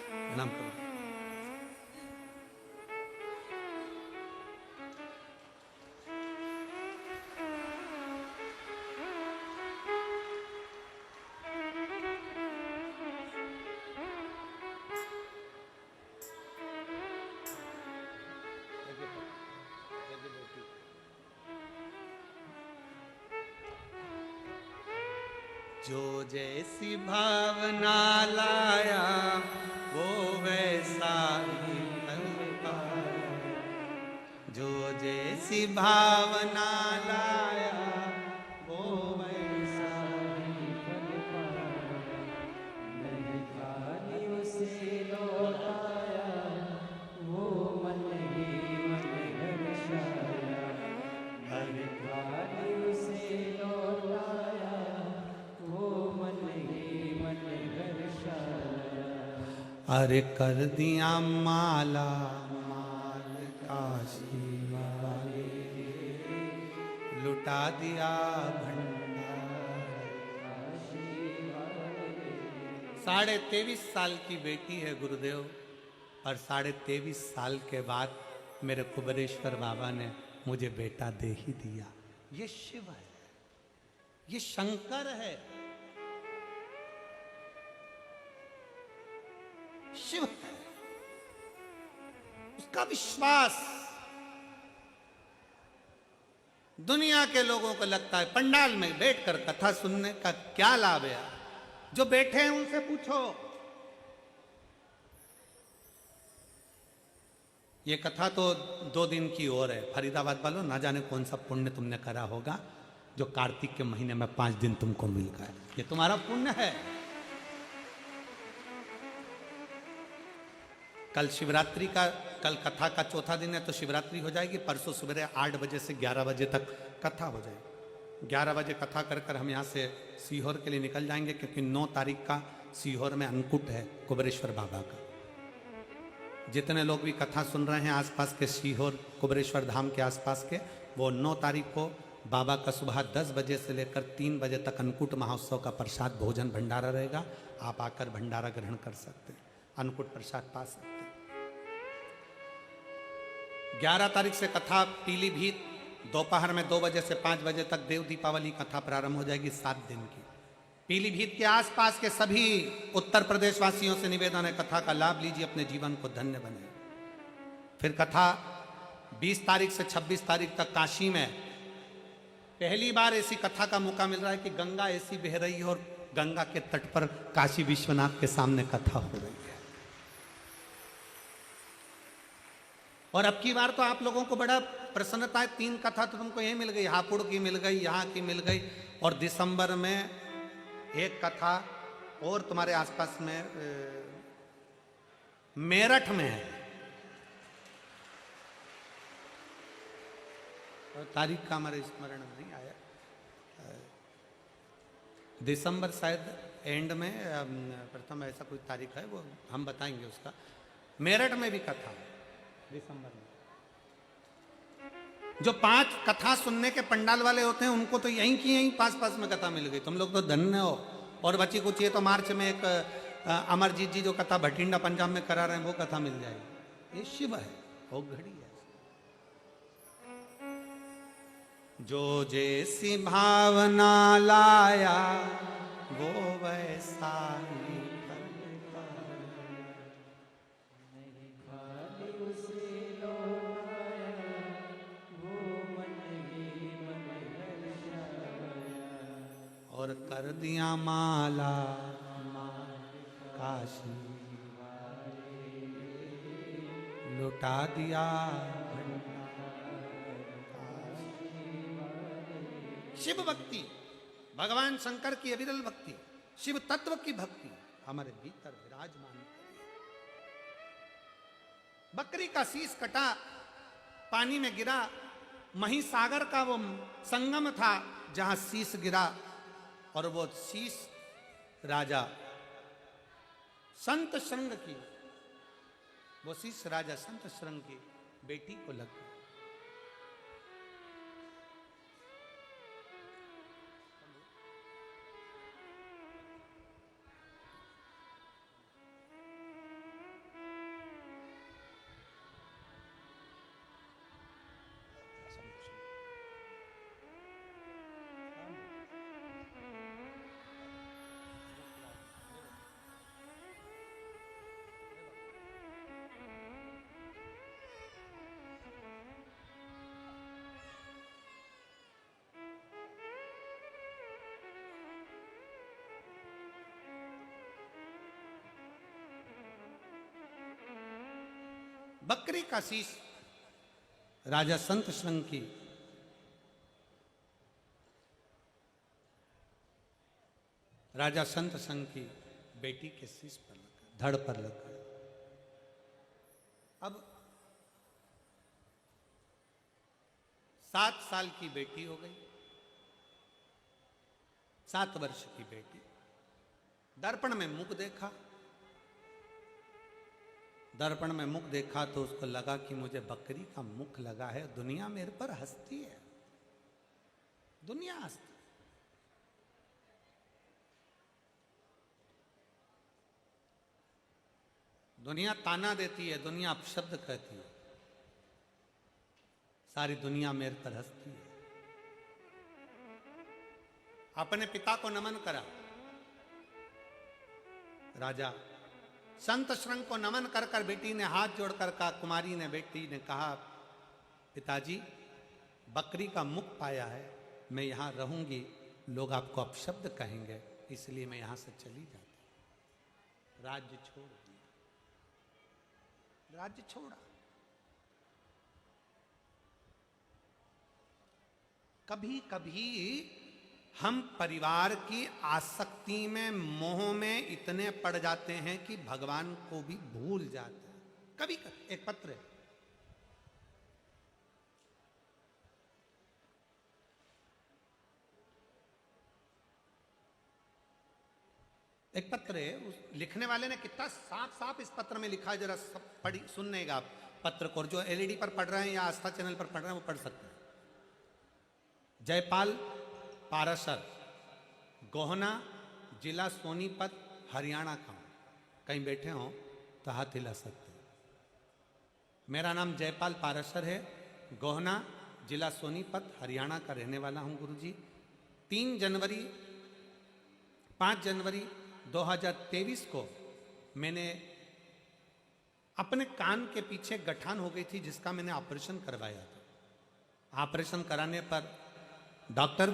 Speaker 1: प्रणाम करो। जो जैसी भावना लाया वो वैसा ही कर पाया, जो जैसी भावना लाया वो वैसा ही कर पाया। नहीं खाली उसे लौटाया वो मन ही मन हर्षाया, नहीं खाली उसे लौटाया वो मन ही मन हर्षाया। अरे कर दिया माला माल काशी वाले, लुटा दिया भंडार काशी वाले। 23.5 साल की बेटी है गुरुदेव, और 23.5 साल के बाद मेरे कुबेरेश्वर बाबा ने मुझे बेटा दे ही दिया। ये शिव है, ये शंकर है, शिव है। उसका विश्वास दुनिया के लोगों को लगता है पंडाल में बैठकर कथा सुनने का क्या लाभ है। जो बैठे हैं उनसे पूछो। ये कथा तो 2 दिन की और है। फरीदाबाद वालों, ना जाने कौन सा पुण्य तुमने करा होगा जो कार्तिक के महीने में 5 दिन तुमको मिल गए। ये तुम्हारा पुण्य है। कल शिवरात्रि का, कल कथा का चौथा दिन है तो शिवरात्रि हो जाएगी। परसों सुबह 8 बजे से 11 बजे तक कथा हो जाएगी। 11 बजे कथा कर कर हम यहाँ से सीहोर के लिए निकल जाएंगे, क्योंकि 9 तारीख का सीहोर में अन्नकूट है कुबेरेश्वर बाबा का। जितने लोग भी कथा सुन रहे हैं आसपास के सीहोर कुबेरेश्वर धाम के आसपास के, वो 9 तारीख को बाबा का सुबह 10 बजे से लेकर 3 बजे तक अन्नकूट महोत्सव का प्रसाद भोजन भंडारा रहेगा। आप आकर भंडारा ग्रहण कर सकते हैं, अन्नकूट प्रसाद पा सकते हैं। 11 तारीख से कथा पीलीभीत दोपहर में 2 बजे से 5 बजे तक देव दीपावली कथा प्रारंभ हो जाएगी 7 दिन की। पीलीभीत के आसपास के सभी उत्तर प्रदेश वासियों से निवेदन है, कथा का लाभ लीजिए, अपने जीवन को धन्य बने। फिर कथा 20 तारीख से 26 तारीख तक काशी में पहली बार ऐसी कथा का मौका मिल रहा है कि गंगा ऐसी बह रही है और गंगा के तट पर काशी विश्वनाथ के सामने कथा हो रही है। और अब की बार तो आप लोगों को बड़ा प्रसन्नता है, 3 कथा तो तुमको यही मिल गई, हापुड़ की मिल गई, यहाँ की मिल गई, और दिसंबर में एक कथा और तुम्हारे आसपास में मेरठ में है। तारीख का हमारे स्मरण नहीं आया, दिसंबर शायद एंड में प्रथम ऐसा कोई तारीख है, वो हम बताएंगे उसका। मेरठ में भी कथा दिसंबर में। जो 5 कथा सुनने के पंडाल वाले होते हैं उनको तो यहीं की यहीं पास पास में कथा मिल गई, तुम लोग तो धन्य हो। और बची कुछ ये तो मार्च में एक अमरजीत जी जो कथा भटिंडा पंजाब में करा रहे हैं वो कथा मिल जाएगी। ये शिव है, वो घड़ी है। जो जैसी भावना लाया वो वैसा ही करता है। और कर दिया माला काशी लुटा दिया शिव भक्ति, भगवान शंकर की अविरल भक्ति, शिव तत्व की भक्ति हमारे भीतर विराजमान। बकरी का शीश कटा, पानी में गिरा, महिसागर का वो संगम था जहां शीश गिरा, और वो शीश राजा संत श्रृंग की, वो शीश राजा संत श्रृंग की बेटी को लग गया। बकरी का शीश राजा संत श्रृंग की राजा संत श्रृंग की बेटी के शीश पर लगा, धड़ पर लगा। अब 7 साल की बेटी हो गई, 7 वर्ष की बेटी। दर्पण में मुख देखा, दर्पण में मुख देखा तो उसको लगा कि मुझे बकरी का मुख लगा है, दुनिया मेरे पर हंसती है, दुनिया हंसती। दुनिया ताना देती है, दुनिया अपशब्द कहती है, सारी दुनिया मेरे पर हंसती है। अपने पिता को नमन करा, राजा संत श्रृंग को नमन कर कर बेटी ने हाथ जोड़कर कहा, कुमारी ने बेटी ने कहा, पिताजी बकरी का मुख पाया है, मैं यहाँ रहूंगी, लोग आपको अपशब्द कहेंगे, इसलिए मैं यहाँ से चली जाती। राज्य छोड़ दिया, राज्य छोड़ा। कभी कभी हम परिवार की आसक्ति में, मोह में इतने पड़ जाते हैं कि भगवान को भी भूल जाते हैं। कभी एक पत्र है, एक पत्र है, उस लिखने वाले ने कितना साफ साफ इस पत्र में लिखा है, जरा सब पढ़ी सुननेगा आप पत्र को, और जो एलईडी पर पढ़ रहे हैं या आस्था चैनल पर पढ़ रहे हैं वो पढ़ सकते हैं। जयपाल पाराशर, गोहना, जिला सोनीपत, हरियाणा का हूँ। कहीं बैठे हों तो हाथ हिला सकते हैं। मेरा नाम जयपाल पाराशर है, गोहना, जिला सोनीपत, हरियाणा का रहने वाला हूँ गुरुजी। 5 जनवरी 2023 को मैंने अपने कान के पीछे गठान हो गई थी, जिसका मैंने ऑपरेशन करवाया था। ऑपरेशन कराने पर डॉक्टर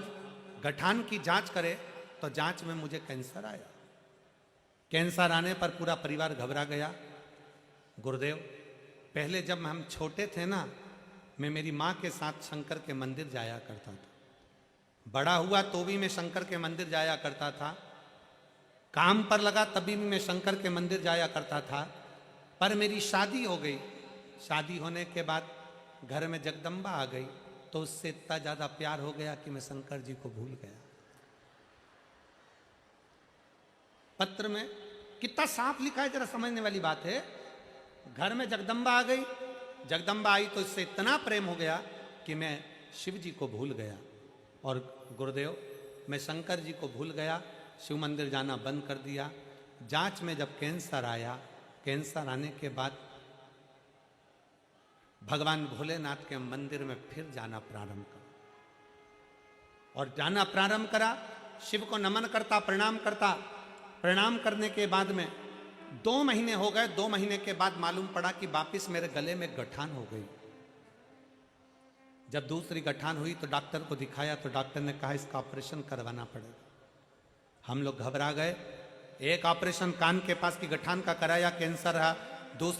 Speaker 1: गठान की जांच करे तो जांच में मुझे कैंसर आया। कैंसर आने पर पूरा परिवार घबरा गया। गुरुदेव, पहले जब हम छोटे थे ना, मैं मेरी माँ के साथ शंकर के मंदिर जाया करता था। बड़ा हुआ तो भी मैं शंकर के मंदिर जाया करता था। काम पर लगा तभी भी मैं शंकर के मंदिर जाया करता था। पर मेरी शादी हो गई। शादी होने के बाद घर में जगदम्बा आ गई, तो उससे इतना ज़्यादा प्यार हो गया कि मैं शंकर जी को भूल गया। पत्र में कितना साफ लिखा है, जरा समझने वाली बात है। घर में जगदम्बा आ गई, जगदम्बा आई तो इससे इतना प्रेम हो गया कि मैं शिव जी को भूल गया। और गुरुदेव, मैं शंकर जी को भूल गया, शिव मंदिर जाना बंद कर दिया। जांच में जब कैंसर आया, कैंसर आने के बाद भगवान भोलेनाथ के मंदिर में फिर जाना प्रारंभ करा। और जाना प्रारंभ करा, शिव को नमन करता, प्रणाम करता। प्रणाम करने के बाद में 2 महीने हो गए। 2 महीने के बाद मालूम पड़ा कि वापिस मेरे गले में गठान हो गई। जब दूसरी गठान हुई तो डॉक्टर को दिखाया, तो डॉक्टर ने कहा इसका ऑपरेशन करवाना पड़ेगा। हम लोग घबरा गए। एक ऑपरेशन कान के पास की गठान का कराया, कैंसर रहा। दूसरा